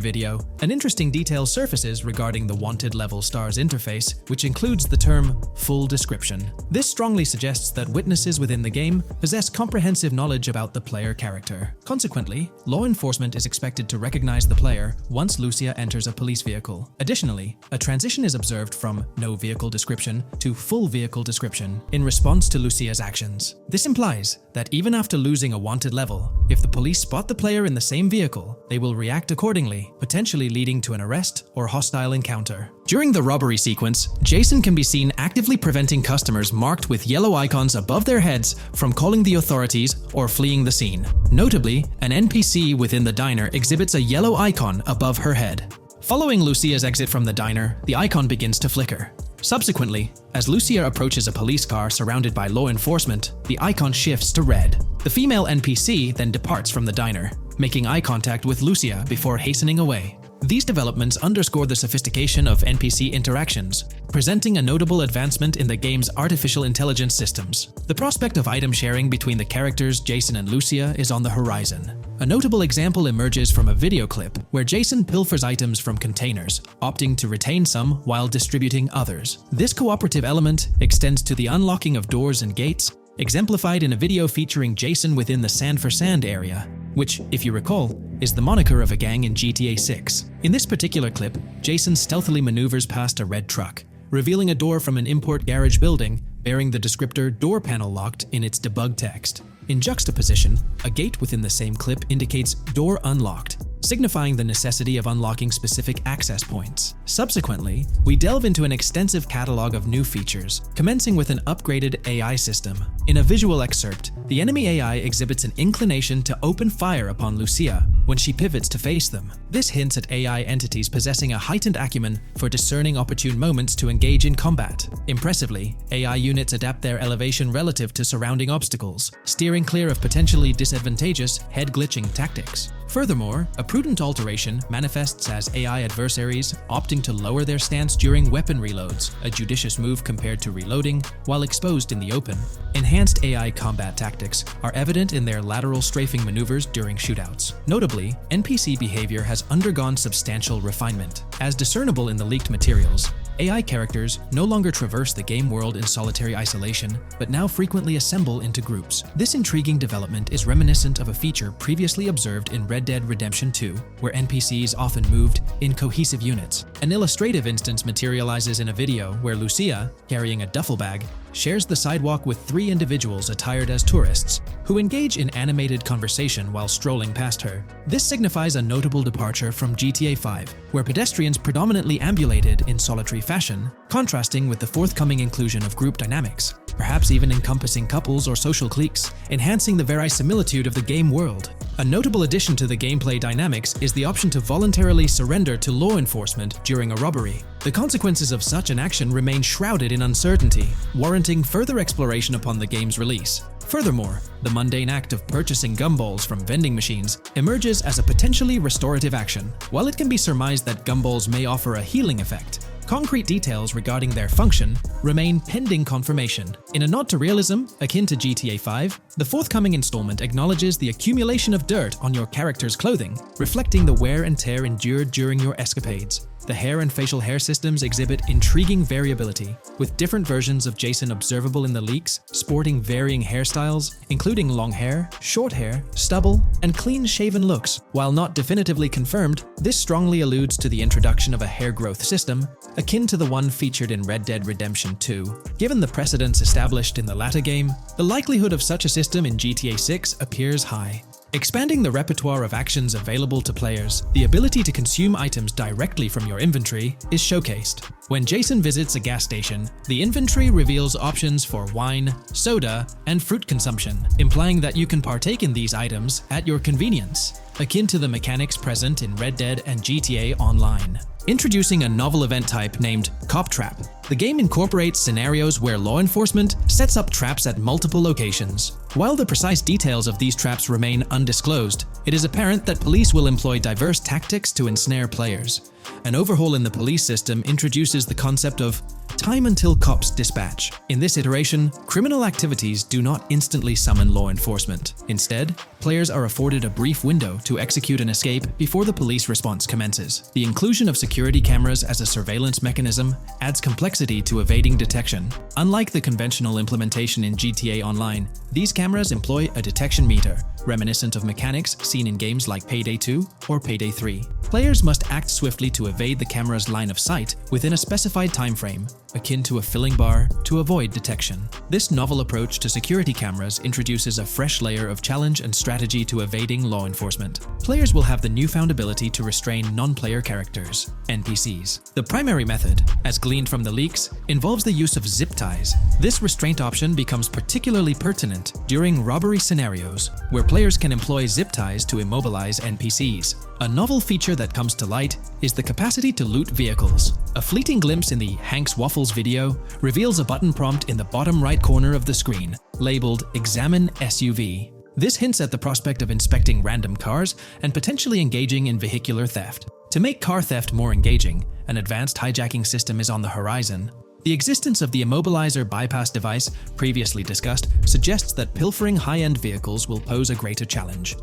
video, an interesting detail surfaces regarding the wanted level stars interface, which includes the term full description. This strongly suggests that witnesses within the game possess comprehensive knowledge about the player character. Consequently, law enforcement is expected to recognize the player once Lucia enters a police vehicle. Additionally, a transition is observed from no vehicle description to full vehicle description in response to Lucia's actions. This implies that even after losing a wanted level, if the police spot the player in the same vehicle, they will react accordingly, potentially leading to an arrest or hostile encounter. During the robbery sequence, Jason can be seen actively preventing customers marked with yellow icons above their heads from calling the authorities or fleeing the scene. Notably, an NPC within the diner exhibits a yellow icon above her head. Following Lucia's exit from the diner, the icon begins to flicker. Subsequently, as Lucia approaches a police car surrounded by law enforcement, the icon shifts to red. The female NPC then departs from the diner, making eye contact with Lucia before hastening away. These developments underscore the sophistication of NPC interactions, presenting a notable advancement in the game's artificial intelligence systems. The prospect of item sharing between the characters Jason and Lucia is on the horizon. A notable example emerges from a video clip where Jason pilfers items from containers, opting to retain some while distributing others. This cooperative element extends to the unlocking of doors and gates, exemplified in a video featuring Jason within the Sand for Sand area, which, if you recall, is the moniker of a gang in GTA 6. In this particular clip, Jason stealthily maneuvers past a red truck, revealing a door from an import garage building bearing the descriptor "door panel locked" in its debug text. In juxtaposition, a gate within the same clip indicates "door unlocked," signifying the necessity of unlocking specific access points. Subsequently, we delve into an extensive catalog of new features, commencing with an upgraded AI system. In a visual excerpt, the enemy AI exhibits an inclination to open fire upon Lucia when she pivots to face them. This hints at AI entities possessing a heightened acumen for discerning opportune moments to engage in combat. Impressively, AI units adapt their elevation relative to surrounding obstacles, steering clear of potentially disadvantageous head-glitching tactics. Furthermore, a prudent alteration manifests as AI adversaries opting to lower their stance during weapon reloads, a judicious move compared to reloading while exposed in the open. Enhanced AI combat tactics are evident in their lateral strafing maneuvers during shootouts. Notably, NPC behavior has undergone substantial refinement. As discernible in the leaked materials, AI characters no longer traverse the game world in solitary isolation, but now frequently assemble into groups. This intriguing development is reminiscent of a feature previously observed in Red Dead Redemption 2, where NPCs often moved in cohesive units. An illustrative instance materializes in a video where Lucia, carrying a duffel bag, shares the sidewalk with 3 individuals attired as tourists, who engage in animated conversation while strolling past her. This signifies a notable departure from GTA 5, where pedestrians predominantly ambulated in solitary fashion, contrasting with the forthcoming inclusion of group dynamics, perhaps even encompassing couples or social cliques, enhancing the verisimilitude of the game world. A notable addition to the gameplay dynamics is the option to voluntarily surrender to law enforcement during a robbery. The consequences of such an action remain shrouded in uncertainty, warranting further exploration upon the game's release. Furthermore, the mundane act of purchasing gumballs from vending machines emerges as a potentially restorative action. While it can be surmised that gumballs may offer a healing effect, concrete details regarding their function remain pending confirmation. In a nod to realism, akin to GTA 5, the forthcoming installment acknowledges the accumulation of dirt on your character's clothing, reflecting the wear and tear endured during your escapades. The hair and facial hair systems exhibit intriguing variability, with different versions of Jason observable in the leaks, sporting varying hairstyles, including long hair, short hair, stubble, and clean-shaven looks. While not definitively confirmed, this strongly alludes to the introduction of a hair growth system, akin to the one featured in Red Dead Redemption 2. Given the precedents established in the latter game, the likelihood of such a system in GTA 6 appears high. Expanding the repertoire of actions available to players, the ability to consume items directly from your inventory is showcased. When Jason visits a gas station, the inventory reveals options for wine, soda, and fruit consumption, implying that you can partake in these items at your convenience, akin to the mechanics present in Red Dead and GTA Online. Introducing a novel event type named Cop Trap, the game incorporates scenarios where law enforcement sets up traps at multiple locations. While the precise details of these traps remain undisclosed, it is apparent that police will employ diverse tactics to ensnare players. An overhaul in the police system introduces the concept of time until cops dispatch. In this iteration, criminal activities do not instantly summon law enforcement. Instead, players are afforded a brief window to execute an escape before the police response commences. The inclusion of security cameras as a surveillance mechanism adds complexity to evading detection. Unlike the conventional implementation in GTA Online, these cameras employ a detection meter, reminiscent of mechanics seen in games like Payday 2 or Payday 3. Players must act swiftly to evade the camera's line of sight within a specified time frame, akin to a filling bar, to avoid detection. This novel approach to security cameras introduces a fresh layer of challenge and strategy to evading law enforcement. Players will have the newfound ability to restrain non-player characters, NPCs. The primary method, as gleaned from the leaks, involves the use of zip ties. This restraint option becomes particularly pertinent during robbery scenarios, where players can employ zip ties to immobilize NPCs. A novel feature that comes to light is the capacity to loot vehicles. A fleeting glimpse in the Hank's Waffles video reveals a button prompt in the bottom right corner of the screen, labeled Examine SUV. This hints at the prospect of inspecting random cars and potentially engaging in vehicular theft. To make car theft more engaging, an advanced hijacking system is on the horizon. The existence of the immobilizer bypass device, previously discussed, suggests that pilfering high-end vehicles will pose a greater challenge.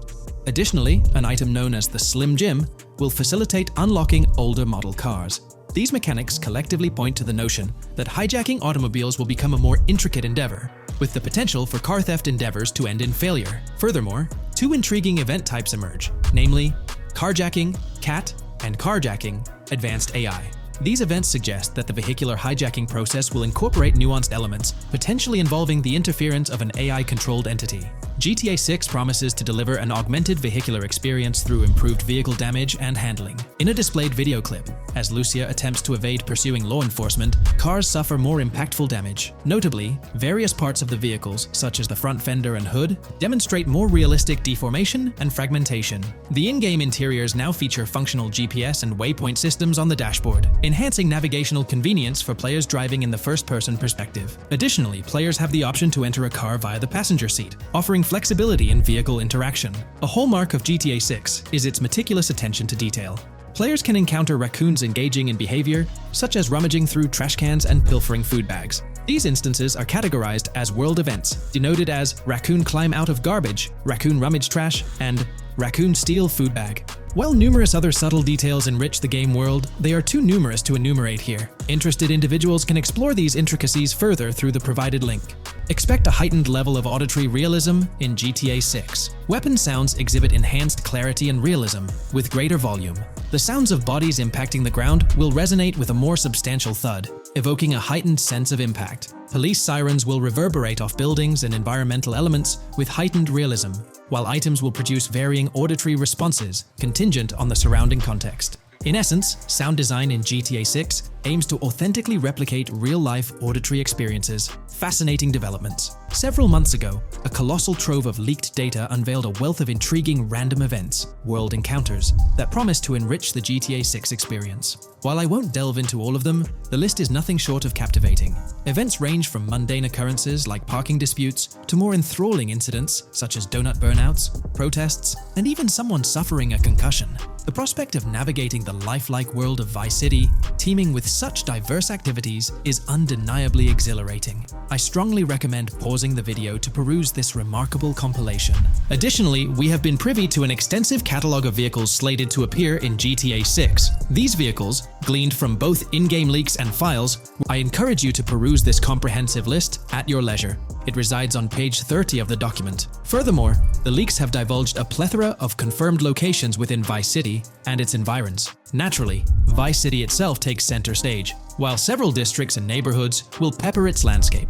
Additionally, an item known as the Slim Jim will facilitate unlocking older model cars. These mechanics collectively point to the notion that hijacking automobiles will become a more intricate endeavor, with the potential for car theft endeavors to end in failure. Furthermore, two intriguing event types emerge, namely carjacking, CAT, and carjacking, advanced AI. These events suggest that the vehicular hijacking process will incorporate nuanced elements, potentially involving the interference of an AI-controlled entity. GTA 6 promises to deliver an augmented vehicular experience through improved vehicle damage and handling. In a displayed video clip, as Lucia attempts to evade pursuing law enforcement, cars suffer more impactful damage. Notably, various parts of the vehicles, such as the front fender and hood, demonstrate more realistic deformation and fragmentation. The in-game interiors now feature functional GPS and waypoint systems on the dashboard, enhancing navigational convenience for players driving in the first-person perspective. Additionally, players have the option to enter a car via the passenger seat, offering flexibility in vehicle interaction. A hallmark of GTA 6 is its meticulous attention to detail. Players can encounter raccoons engaging in behavior, such as rummaging through trash cans and pilfering food bags. These instances are categorized as world events, denoted as raccoon climb out of garbage, raccoon rummage trash, and raccoon steal food bag. While numerous other subtle details enrich the game world, they are too numerous to enumerate here. Interested individuals can explore these intricacies further through the provided link. Expect a heightened level of auditory realism in GTA 6. Weapon sounds exhibit enhanced clarity and realism, with greater volume. The sounds of bodies impacting the ground will resonate with a more substantial thud, evoking a heightened sense of impact. Police sirens will reverberate off buildings and environmental elements with heightened realism, while items will produce varying auditory responses contingent on the surrounding context. In essence, sound design in GTA 6 aims to authentically replicate real-life auditory experiences. Fascinating developments. Several months ago, a colossal trove of leaked data unveiled a wealth of intriguing random events, world encounters, that promise to enrich the GTA 6 experience. While I won't delve into all of them, the list is nothing short of captivating. Events range from mundane occurrences like parking disputes to more enthralling incidents such as donut burnouts, protests, and even someone suffering a concussion. The prospect of navigating the lifelike world of Vice City, teeming with such diverse activities, is undeniably exhilarating. I strongly recommend pausing the video to peruse this remarkable compilation. Additionally, we have been privy to an extensive catalog of vehicles slated to appear in GTA 6. These vehicles, gleaned from both in-game leaks and files, I encourage you to peruse this comprehensive list at your leisure. It resides on page 30 of the document. Furthermore, the leaks have divulged a plethora of confirmed locations within Vice City and its environs. Naturally, Vice City itself takes center stage, while several districts and neighborhoods will pepper its landscape.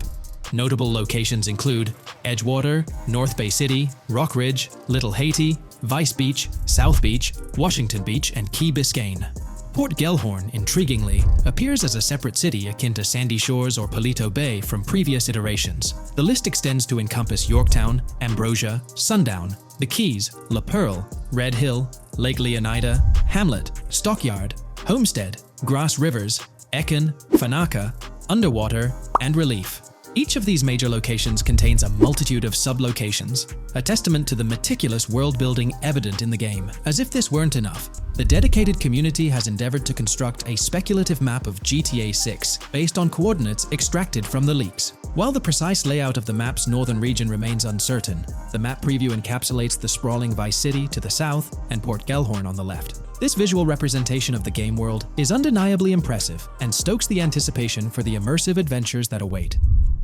Notable locations include Edgewater, North Bay City, Rock Ridge, Little Haiti, Vice Beach, South Beach, Washington Beach, and Key Biscayne. Port Gellhorn, intriguingly, appears as a separate city akin to Sandy Shores or Palito Bay from previous iterations. The list extends to encompass Yorktown, Ambrosia, Sundown, the Keys, La Pearl, Red Hill, Lake Leonida, Hamlet, Stockyard, Homestead, Grass Rivers, Ekin, Fanaka, Underwater, and Relief. Each of these major locations contains a multitude of sub-locations, a testament to the meticulous world-building evident in the game. As if this weren't enough, the dedicated community has endeavored to construct a speculative map of GTA 6 based on coordinates extracted from the leaks. While the precise layout of the map's northern region remains uncertain, the map preview encapsulates the sprawling Vice City to the south and Port Gellhorn on the left. This visual representation of the game world is undeniably impressive and stokes the anticipation for the immersive adventures that await.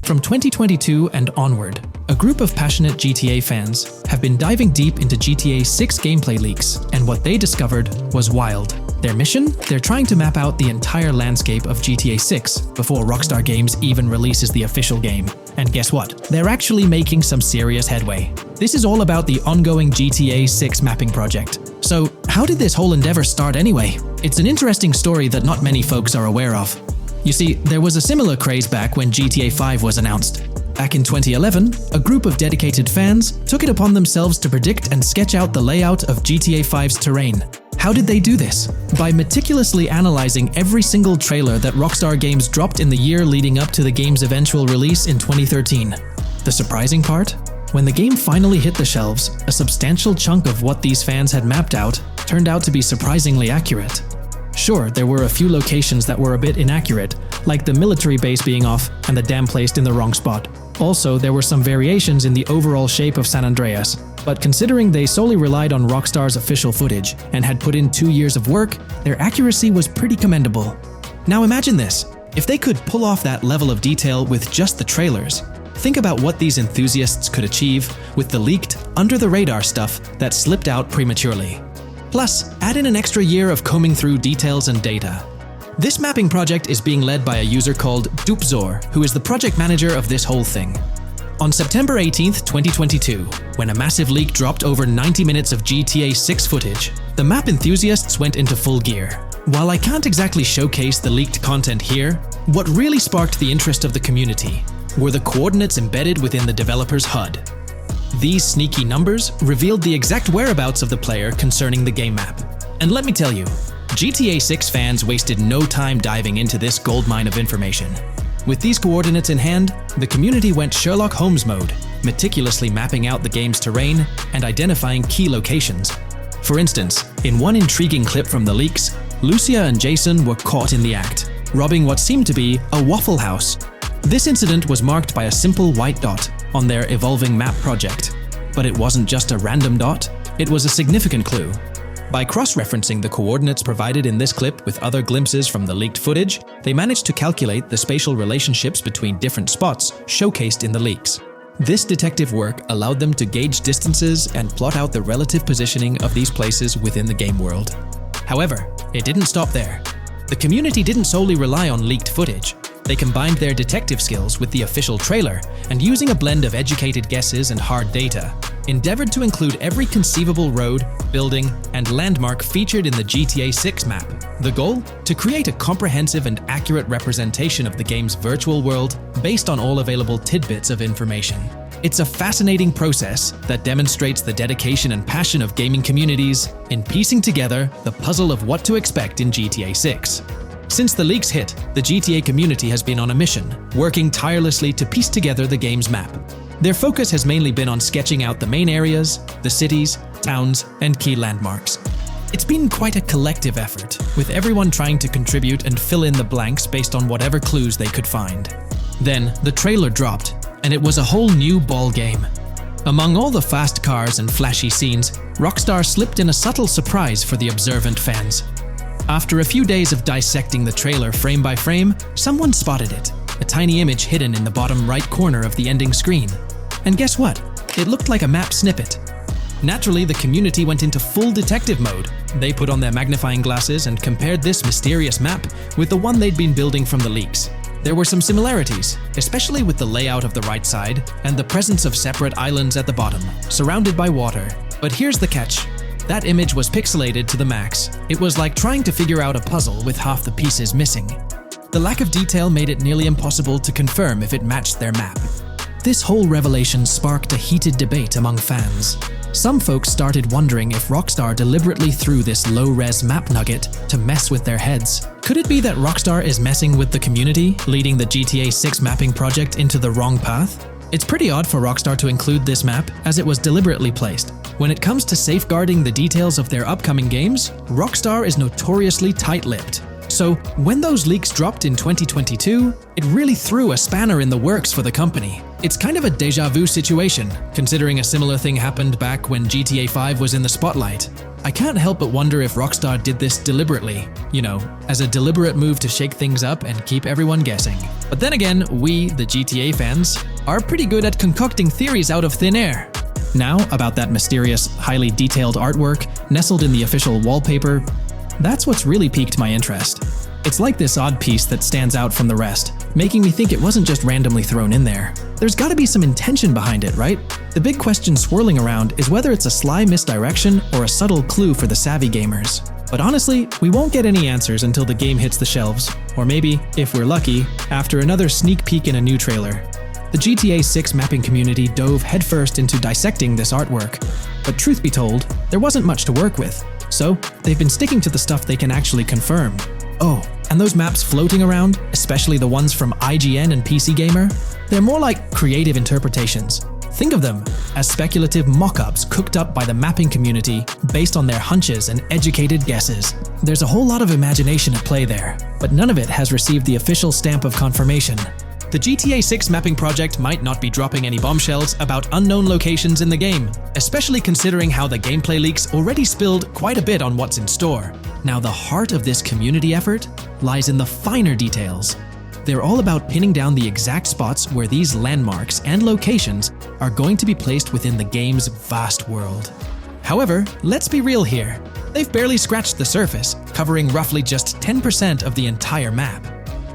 From 2022 and onward, a group of passionate GTA fans have been diving deep into GTA 6 gameplay leaks, and what they discovered was wild. Their mission? They're trying to map out the entire landscape of GTA 6 before Rockstar Games even releases the official game. And guess what? They're actually making some serious headway. This is all about the ongoing GTA 6 mapping project. So, how did this whole endeavor start anyway? It's an interesting story that not many folks are aware of. You see, there was a similar craze back when GTA 5 was announced. Back in 2011, a group of dedicated fans took it upon themselves to predict and sketch out the layout of GTA 5's terrain. How did they do this? By meticulously analyzing every single trailer that Rockstar Games dropped in the year leading up to the game's eventual release in 2013. The surprising part? When the game finally hit the shelves, a substantial chunk of what these fans had mapped out turned out to be surprisingly accurate. Sure, there were a few locations that were a bit inaccurate, like the military base being off and the dam placed in the wrong spot. Also, there were some variations in the overall shape of San Andreas, but considering they solely relied on Rockstar's official footage and had put in 2 years of work, their accuracy was pretty commendable. Now imagine this, if they could pull off that level of detail with just the trailers, think about what these enthusiasts could achieve with the leaked, under-the-radar stuff that slipped out prematurely. Plus, add in an extra year of combing through details and data. This mapping project is being led by a user called Dupzor, who is the project manager of this whole thing. On September 18th, 2022, when a massive leak dropped over 90 minutes of GTA 6 footage, the map enthusiasts went into full gear. While I can't exactly showcase the leaked content here, what really sparked the interest of the community were the coordinates embedded within the developer's HUD. These sneaky numbers revealed the exact whereabouts of the player concerning the game map. And let me tell you, GTA 6 fans wasted no time diving into this goldmine of information. With these coordinates in hand, the community went Sherlock Holmes mode, meticulously mapping out the game's terrain and identifying key locations. For instance, in one intriguing clip from the leaks, Lucia and Jason were caught in the act, robbing what seemed to be a Waffle House. This incident was marked by a simple white dot on their evolving map project. But it wasn't just a random dot, it was a significant clue. By cross-referencing the coordinates provided in this clip with other glimpses from the leaked footage, they managed to calculate the spatial relationships between different spots showcased in the leaks. This detective work allowed them to gauge distances and plot out the relative positioning of these places within the game world. However, it didn't stop there. The community didn't solely rely on leaked footage. They combined their detective skills with the official trailer and, using a blend of educated guesses and hard data, endeavored to include every conceivable road, building, and landmark featured in the GTA 6 map. The goal? To create a comprehensive and accurate representation of the game's virtual world based on all available tidbits of information. It's a fascinating process that demonstrates the dedication and passion of gaming communities in piecing together the puzzle of what to expect in GTA 6. Since the leaks hit, the GTA community has been on a mission, working tirelessly to piece together the game's map. Their focus has mainly been on sketching out the main areas, the cities, towns, and key landmarks. It's been quite a collective effort, with everyone trying to contribute and fill in the blanks based on whatever clues they could find. Then, the trailer dropped, and it was a whole new ball game. Among all the fast cars and flashy scenes, Rockstar slipped in a subtle surprise for the observant fans. After a few days of dissecting the trailer frame by frame, someone spotted it, a tiny image hidden in the bottom right corner of the ending screen. And guess what? It looked like a map snippet. Naturally, the community went into full detective mode. They put on their magnifying glasses and compared this mysterious map with the one they'd been building from the leaks. There were some similarities, especially with the layout of the right side and the presence of separate islands at the bottom, surrounded by water. But here's the catch. That image was pixelated to the max. It was like trying to figure out a puzzle with half the pieces missing. The lack of detail made it nearly impossible to confirm if it matched their map. This whole revelation sparked a heated debate among fans. Some folks started wondering if Rockstar deliberately threw this low-res map nugget to mess with their heads. Could it be that Rockstar is messing with the community, leading the GTA 6 mapping project into the wrong path? It's pretty odd for Rockstar to include this map, as it was deliberately placed. When it comes to safeguarding the details of their upcoming games, Rockstar is notoriously tight-lipped. So, when those leaks dropped in 2022, it really threw a spanner in the works for the company. It's kind of a déjà vu situation, considering a similar thing happened back when GTA 5 was in the spotlight. I can't help but wonder if Rockstar did this deliberately, as a deliberate move to shake things up and keep everyone guessing. But then again, we, the GTA fans, are pretty good at concocting theories out of thin air. Now, about that mysterious, highly detailed artwork nestled in the official wallpaper, that's what's really piqued my interest. It's like this odd piece that stands out from the rest, making me think it wasn't just randomly thrown in there. There's gotta be some intention behind it, right? The big question swirling around is whether it's a sly misdirection or a subtle clue for the savvy gamers. But honestly, we won't get any answers until the game hits the shelves, or maybe, if we're lucky, after another sneak peek in a new trailer. The GTA 6 mapping community dove headfirst into dissecting this artwork, but truth be told, there wasn't much to work with. So, they've been sticking to the stuff they can actually confirm. Oh, and those maps floating around, especially the ones from IGN and PC Gamer, they're more like creative interpretations. Think of them as speculative mock-ups cooked up by the mapping community based on their hunches and educated guesses. There's a whole lot of imagination at play there, but none of it has received the official stamp of confirmation. The GTA 6 mapping project might not be dropping any bombshells about unknown locations in the game, especially considering how the gameplay leaks already spilled quite a bit on what's in store. Now, the heart of this community effort lies in the finer details. They're all about pinning down the exact spots where these landmarks and locations are going to be placed within the game's vast world. However, let's be real here. They've barely scratched the surface, covering roughly just 10% of the entire map.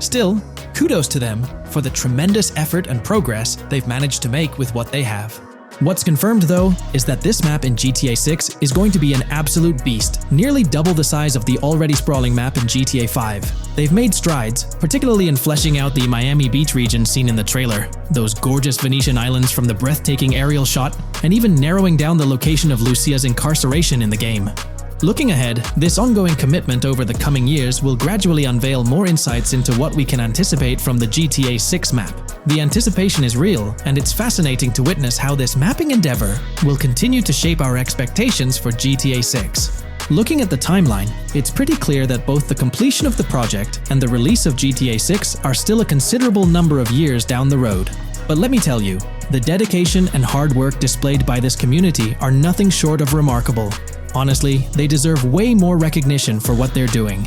Still, kudos to them for the tremendous effort and progress they've managed to make with what they have. What's confirmed though is that this map in GTA 6 is going to be an absolute beast, nearly double the size of the already sprawling map in GTA 5. They've made strides, particularly in fleshing out the Miami Beach region seen in the trailer, those gorgeous Venetian islands from the breathtaking aerial shot, and even narrowing down the location of Lucia's incarceration in the game. Looking ahead, this ongoing commitment over the coming years will gradually unveil more insights into what we can anticipate from the GTA 6 map. The anticipation is real, and it's fascinating to witness how this mapping endeavor will continue to shape our expectations for GTA 6. Looking at the timeline, it's pretty clear that both the completion of the project and the release of GTA 6 are still a considerable number of years down the road. But let me tell you, the dedication and hard work displayed by this community are nothing short of remarkable. Honestly, they deserve way more recognition for what they're doing.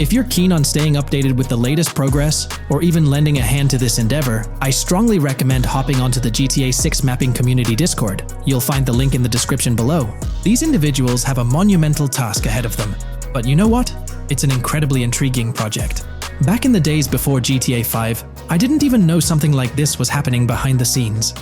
If you're keen on staying updated with the latest progress, or even lending a hand to this endeavor, I strongly recommend hopping onto the GTA 6 mapping community Discord. You'll find the link in the description below. These individuals have a monumental task ahead of them. But you know what? It's an incredibly intriguing project. Back in the days before GTA 5, I didn't even know something like this was happening behind the scenes.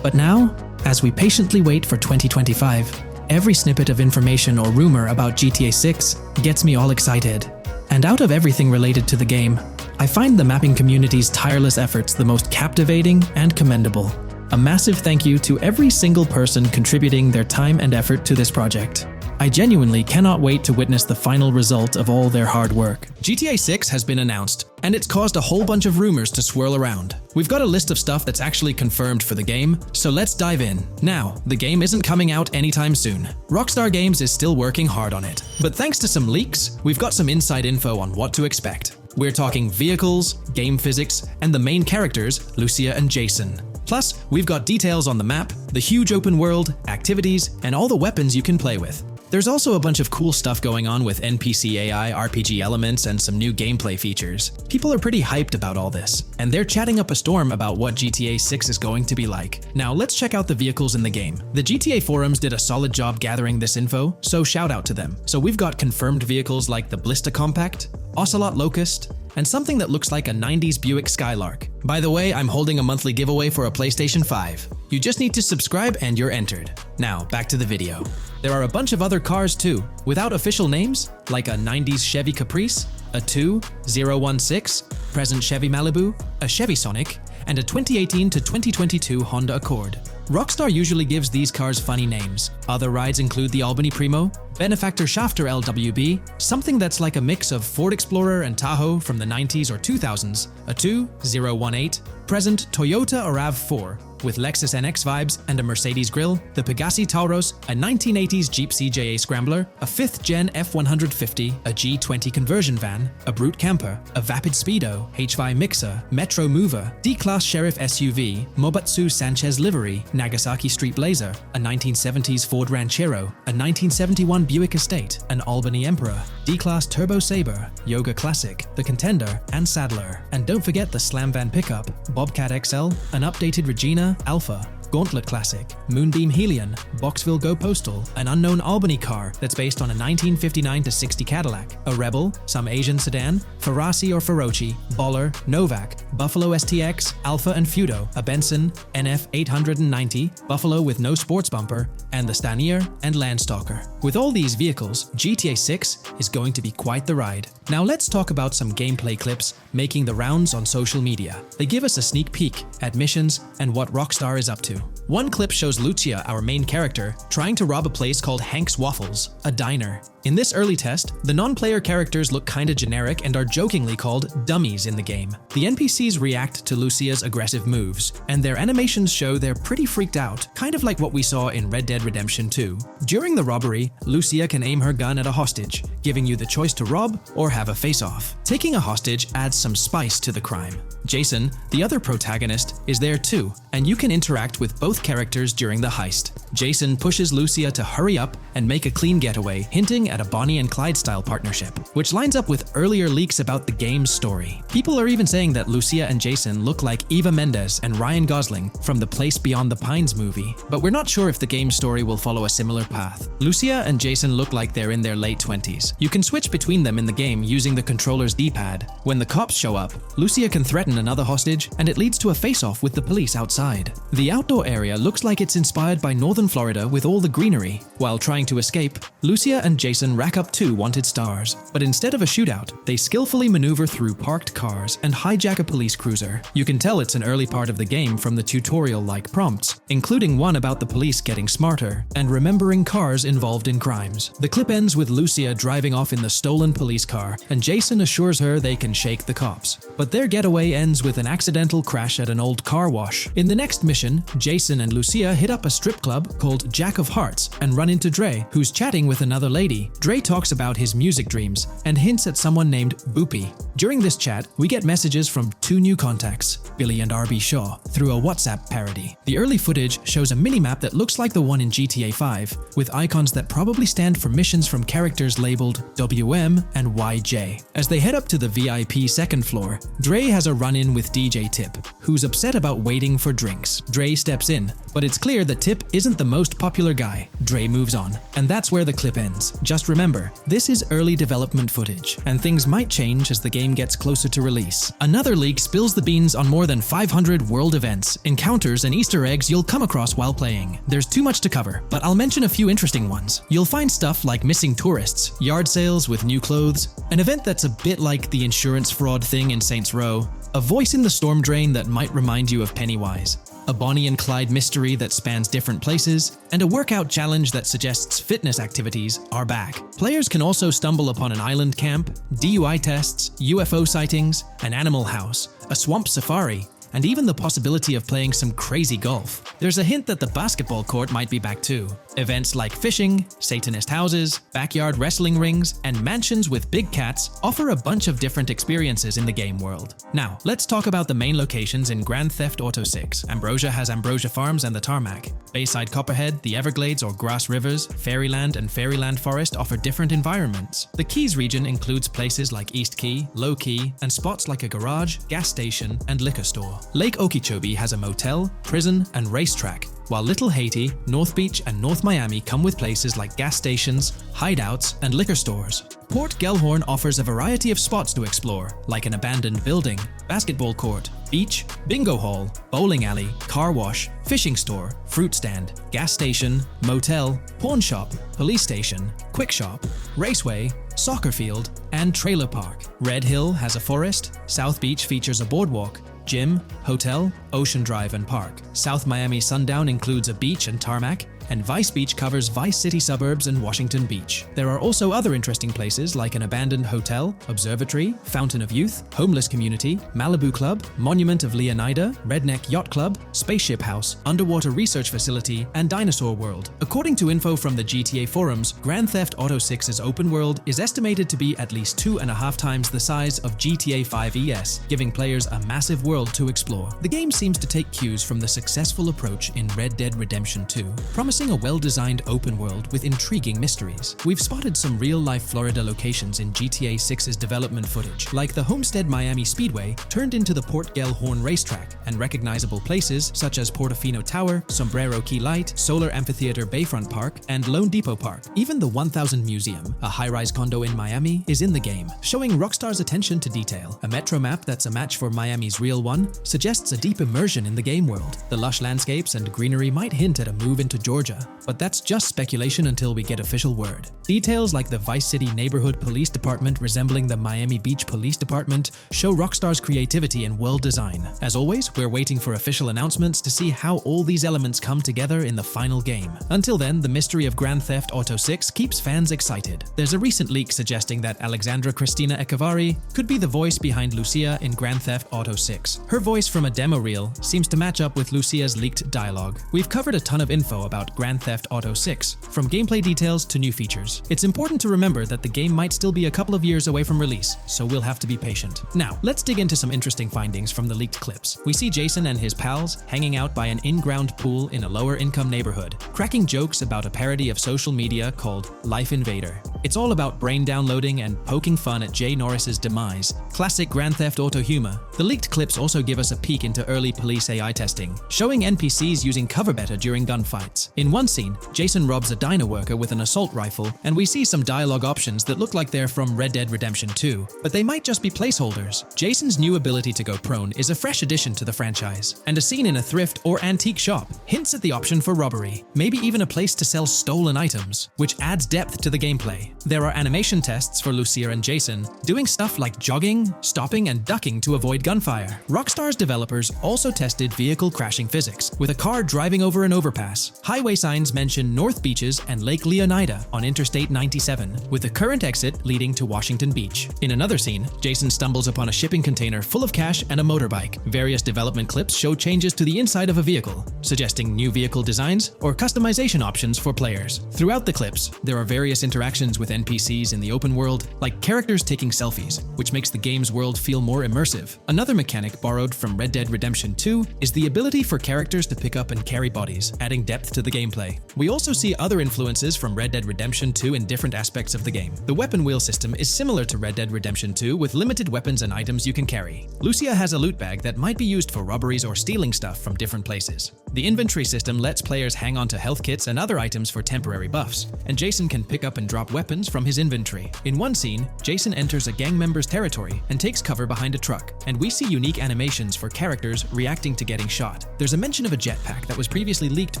But now, as we patiently wait for 2025, every snippet of information or rumor about GTA 6 gets me all excited. And out of everything related to the game, I find the mapping community's tireless efforts the most captivating and commendable. A massive thank you to every single person contributing their time and effort to this project. I genuinely cannot wait to witness the final result of all their hard work. GTA 6 has been announced, and it's caused a whole bunch of rumors to swirl around. We've got a list of stuff that's actually confirmed for the game, so let's dive in. Now, the game isn't coming out anytime soon. Rockstar Games is still working hard on it. But thanks to some leaks, we've got some inside info on what to expect. We're talking vehicles, game physics, and the main characters, Lucia and Jason. Plus, we've got details on the map, the huge open world, activities, and all the weapons you can play with. There's also a bunch of cool stuff going on with NPC AI, RPG elements, and some new gameplay features. People are pretty hyped about all this, and they're chatting up a storm about what GTA 6 is going to be like. Now let's check out the vehicles in the game. The GTA forums did a solid job gathering this info, so shout out to them. So we've got confirmed vehicles like the Blista Compact, Ocelot Locust, and something that looks like a 90s Buick Skylark. By the way, I'm holding a monthly giveaway for a PlayStation 5. You just need to subscribe and you're entered. Now, back to the video. There are a bunch of other cars too, without official names, like a 90s Chevy Caprice, a 2016 present Chevy Malibu, a Chevy Sonic, and a 2018 to 2022 Honda Accord. Rockstar usually gives these cars funny names. Other rides include the Albany Primo, Benefactor Shafter LWB, something that's like a mix of Ford Explorer and Tahoe from the 90s or 2000s, a 2018 present Toyota RAV4, with Lexus NX vibes and a Mercedes grille, the Pegassi Tauros, a 1980s Jeep CJA Scrambler, a 5th Gen F150, a G20 conversion van, a Brute Camper, a Vapid Speedo, HY Mixer, Metro Mover, D-Class Sheriff SUV, Mobatsu Sanchez Livery, Nagasaki Street Blazer, a 1970s Ford Ranchero, a 1971 Buick Estate, an Albany Emperor, D-Class Turbo Sabre, Yoga Classic, the Contender, and Sadler. And don't forget the Slam Van Pickup, Bobcat XL, an updated Regina Alpha, Gauntlet Classic, Moonbeam Helion, Boxville Go Postal, an unknown Albany car that's based on a 1959-60 Cadillac, a Rebel, some Asian sedan, Ferrari or Feroci, Baller, Novak, Buffalo STX, Alpha and Feudo, a Benson, NF 890, Buffalo with no sports bumper, and the Stanier and Landstalker. With all these vehicles, GTA 6 is going to be quite the ride. Now let's talk about some gameplay clips making the rounds on social media. They give us a sneak peek at missions and what Rockstar is up to. One clip shows Lucia, our main character, trying to rob a place called Hank's Waffles, a diner. In this early test, the non-player characters look kinda generic and are jokingly called dummies in the game. The NPCs react to Lucia's aggressive moves, and their animations show they're pretty freaked out, kind of like what we saw in Red Dead Redemption 2. During the robbery, Lucia can aim her gun at a hostage, giving you the choice to rob or have a face-off. Taking a hostage adds some spice to the crime. Jason, the other protagonist, is there too, and you can interact with both characters during the heist. Jason pushes Lucia to hurry up and make a clean getaway, hinting at a Bonnie and Clyde-style partnership, which lines up with earlier leaks about the game's story. People are even saying that Lucia and Jason look like Eva Mendes and Ryan Gosling from the Place Beyond the Pines movie, but we're not sure if the game's story will follow a similar path. Lucia and Jason look like they're in their late 20s. You can switch between them in the game using the controller's D-pad. When the cops show up, Lucia can threaten another hostage, and it leads to a face-off with the police outside. The outdoor area looks like it's inspired by northern Florida with all the greenery. While trying to escape, Lucia and Jason rack up 2 wanted stars, but instead of a shootout, they skillfully maneuver through parked cars and hijack a police cruiser. You can tell it's an early part of the game from the tutorial-like prompts, including one about the police getting smarter and remembering cars involved in crimes. The clip ends with Lucia driving off in the stolen police car, and Jason assures her they can shake the cops. But their getaway ends with an accidental crash at an old car wash. In the next mission, Jason and Lucia hit up a strip club called Jack of Hearts and run into Dre, who's chatting with another lady. Dre talks about his music dreams and hints at someone named Boopy. During this chat, we get messages from 2 new contacts, Billy and RB Shaw, through a WhatsApp parody. The early footage shows a minimap that looks like the one in GTA 5, with icons that probably stand for missions from characters labeled WM and YJ. As they head up to the VIP second floor, Dre has a run-in with DJ Tip, who's upset about waiting for drinks. Dre steps in, but it's clear that Tip isn't the most popular guy. Dre moves on, and that's where the clip ends. Just remember, this is early development footage, and things might change as the game gets closer to release. Another leak spills the beans on more than 500 world events, encounters, and Easter eggs you'll come across while playing. There's too much to cover, but I'll mention a few interesting ones. You'll find stuff like missing tourists, yard sales with new clothes, an event that's a bit like the insurance fraud thing in Saints Row, a voice in the storm drain that might remind you of Pennywise, a Bonnie and Clyde mystery that spans different places, and a workout challenge that suggests fitness activities are back. Players can also stumble upon an island camp, DUI tests, UFO sightings, an animal house, a swamp safari, and even the possibility of playing some crazy golf. There's a hint that the basketball court might be back too. Events like fishing, Satanist houses, backyard wrestling rings, and mansions with big cats offer a bunch of different experiences in the game world. Now, let's talk about the main locations in Grand Theft Auto 6. Ambrosia has Ambrosia Farms and the Tarmac. Bayside Copperhead, the Everglades or Grass Rivers, Fairyland and Fairyland Forest offer different environments. The Keys region includes places like East Key, Low Key, and spots like a garage, gas station, and liquor store. Lake Okeechobee has a motel, prison, and racetrack, while Little Haiti, North Beach, and North Miami come with places like gas stations, hideouts, and liquor stores. Port Gellhorn offers a variety of spots to explore, like an abandoned building, basketball court, beach, bingo hall, bowling alley, car wash, fishing store, fruit stand, gas station, motel, pawn shop, police station, quick shop, raceway, soccer field, and trailer park. Red Hill has a forest, South Beach features a boardwalk, gym, hotel, Ocean Drive, and park. South Miami Sundown includes a beach and tarmac, and Vice Beach covers Vice City suburbs and Washington Beach. There are also other interesting places like an abandoned hotel, observatory, Fountain of Youth, homeless community, Malibu Club, Monument of Leonida, Redneck Yacht Club, Spaceship House, underwater research facility, and Dinosaur World. According to info from the GTA forums, Grand Theft Auto 6's open world is estimated to be at least 2.5 times the size of GTA 5 ES, giving players a massive world to explore. The game seems to take cues from the successful approach in Red Dead Redemption 2, promising a well-designed open world with intriguing mysteries. We've spotted some real-life Florida locations in GTA 6's development footage, like the Homestead Miami Speedway turned into the Port Gellhorn racetrack, and recognizable places such as Portofino Tower, Sombrero Key Light, Solar Amphitheater Bayfront Park, and Lone Depot Park. Even the 1000 Museum, a high-rise condo in Miami, is in the game, showing Rockstar's attention to detail. A metro map that's a match for Miami's real one suggests a deep immersion in the game world. The lush landscapes and greenery might hint at a move into Georgia Georgia, but that's just speculation until we get official word. Details like the Vice City Neighborhood Police Department resembling the Miami Beach Police Department show Rockstar's creativity in world design. As always, we're waiting for official announcements to see how all these elements come together in the final game. Until then, the mystery of Grand Theft Auto 6 keeps fans excited. There's a recent leak suggesting that Alexandra Christina Echevarri could be the voice behind Lucia in Grand Theft Auto 6. Her voice from a demo reel seems to match up with Lucia's leaked dialogue. We've covered a ton of info about Grand Theft Auto 6, from gameplay details to new features. It's important to remember that the game might still be a couple of years away from release, so we'll have to be patient. Now, let's dig into some interesting findings from the leaked clips. We see Jason and his pals hanging out by an in-ground pool in a lower-income neighborhood, cracking jokes about a parody of social media called Life Invader. It's all about brain downloading and poking fun at Jay Norris's demise. Classic Grand Theft Auto humor. The leaked clips also give us a peek into early police AI testing, showing NPCs using cover better during gunfights. In one scene, Jason robs a diner worker with an assault rifle, and we see some dialogue options that look like they're from Red Dead Redemption 2, but they might just be placeholders. Jason's new ability to go prone is a fresh addition to the franchise, and a scene in a thrift or antique shop hints at the option for robbery, maybe even a place to sell stolen items, which adds depth to the gameplay. There are animation tests for Lucia and Jason, doing stuff like jogging, stopping, and ducking to avoid gunfire. Rockstar's developers also tested vehicle crashing physics, with a car driving over an overpass. Highway signs mention North Beaches and Lake Leonida on Interstate 97, with the current exit leading to Washington Beach. In another scene, Jason stumbles upon a shipping container full of cash and a motorbike. Various development clips show changes to the inside of a vehicle, suggesting new vehicle designs or customization options for players. Throughout the clips, there are various interactions with NPCs in the open world, like characters taking selfies, which makes the game's world feel more immersive. Another mechanic borrowed from Red Dead Redemption 2 is the ability for characters to pick up and carry bodies, adding depth to the gameplay. We also see other influences from Red Dead Redemption 2 in different aspects of the game. The weapon wheel system is similar to Red Dead Redemption 2 with limited weapons and items you can carry. Lucia has a loot bag that might be used for robberies or stealing stuff from different places. The inventory system lets players hang on to health kits and other items for temporary buffs, and Jason can pick up and drop weapons from his inventory. In one scene, Jason enters a gang member's territory and takes cover behind a truck, and we see unique animations for characters reacting to getting shot. There's a mention of a jetpack that was previously leaked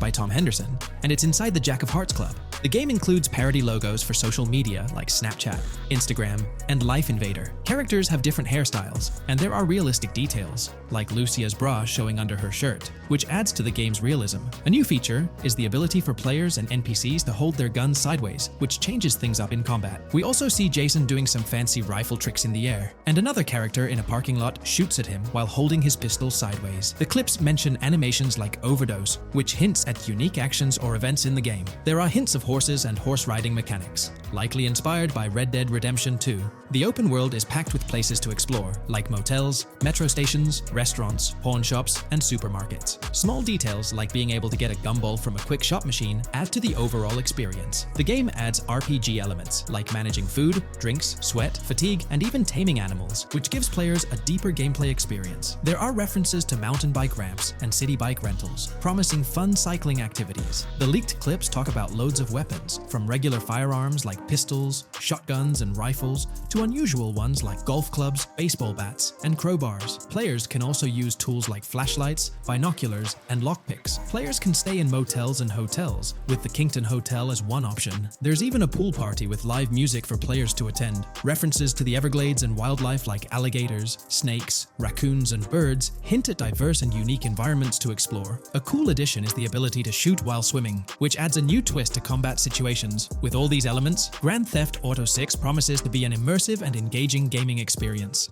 by Tom Henderson, and it's inside the Jack of Hearts Club. The game includes parody logos for social media like Snapchat, Instagram, and Life Invader. Characters have different hairstyles, and there are realistic details, like Lucia's bra showing under her shirt, which adds to the game's realism. A new feature is the ability for players and NPCs to hold their guns sideways, which changes things up in combat. We also see Jason doing some fancy rifle tricks in the air, and another character in a parking lot shoots at him while holding his pistol sideways. The clips mention animations like overdose, which hints at unique actions or events in the game. There are hints of horses and horse riding mechanics, likely inspired by Red Dead Redemption 2. The open world is packed with places to explore, like motels, metro stations, restaurants, pawn shops, and supermarkets. Small details like being able to get a gumball from a quick shop machine add to the overall experience. The game adds RPG elements, like managing food, drinks, sweat, fatigue, and even taming animals, which gives players a deeper gameplay experience. There are references to mountain bike ramps and city bike rentals, promising fun cycling activities. The leaked clips talk about loads of weapons, from regular firearms like pistols, shotguns, and rifles, to unusual ones like golf clubs, baseball bats, and crowbars. Players can also use tools like flashlights, binoculars, and lockpicks. Players can stay in motels and hotels, with the Kington Hotel as one option. There's even a pool party with live music for players to attend. References to the Everglades and wildlife like alligators, snakes, raccoons, and birds hint at diverse and unique environments to explore. A cool addition is the ability to shoot while swimming, which adds a new twist to combat situations. With all these elements, Grand Theft Auto 6 promises to be an immersive and engaging gaming experience.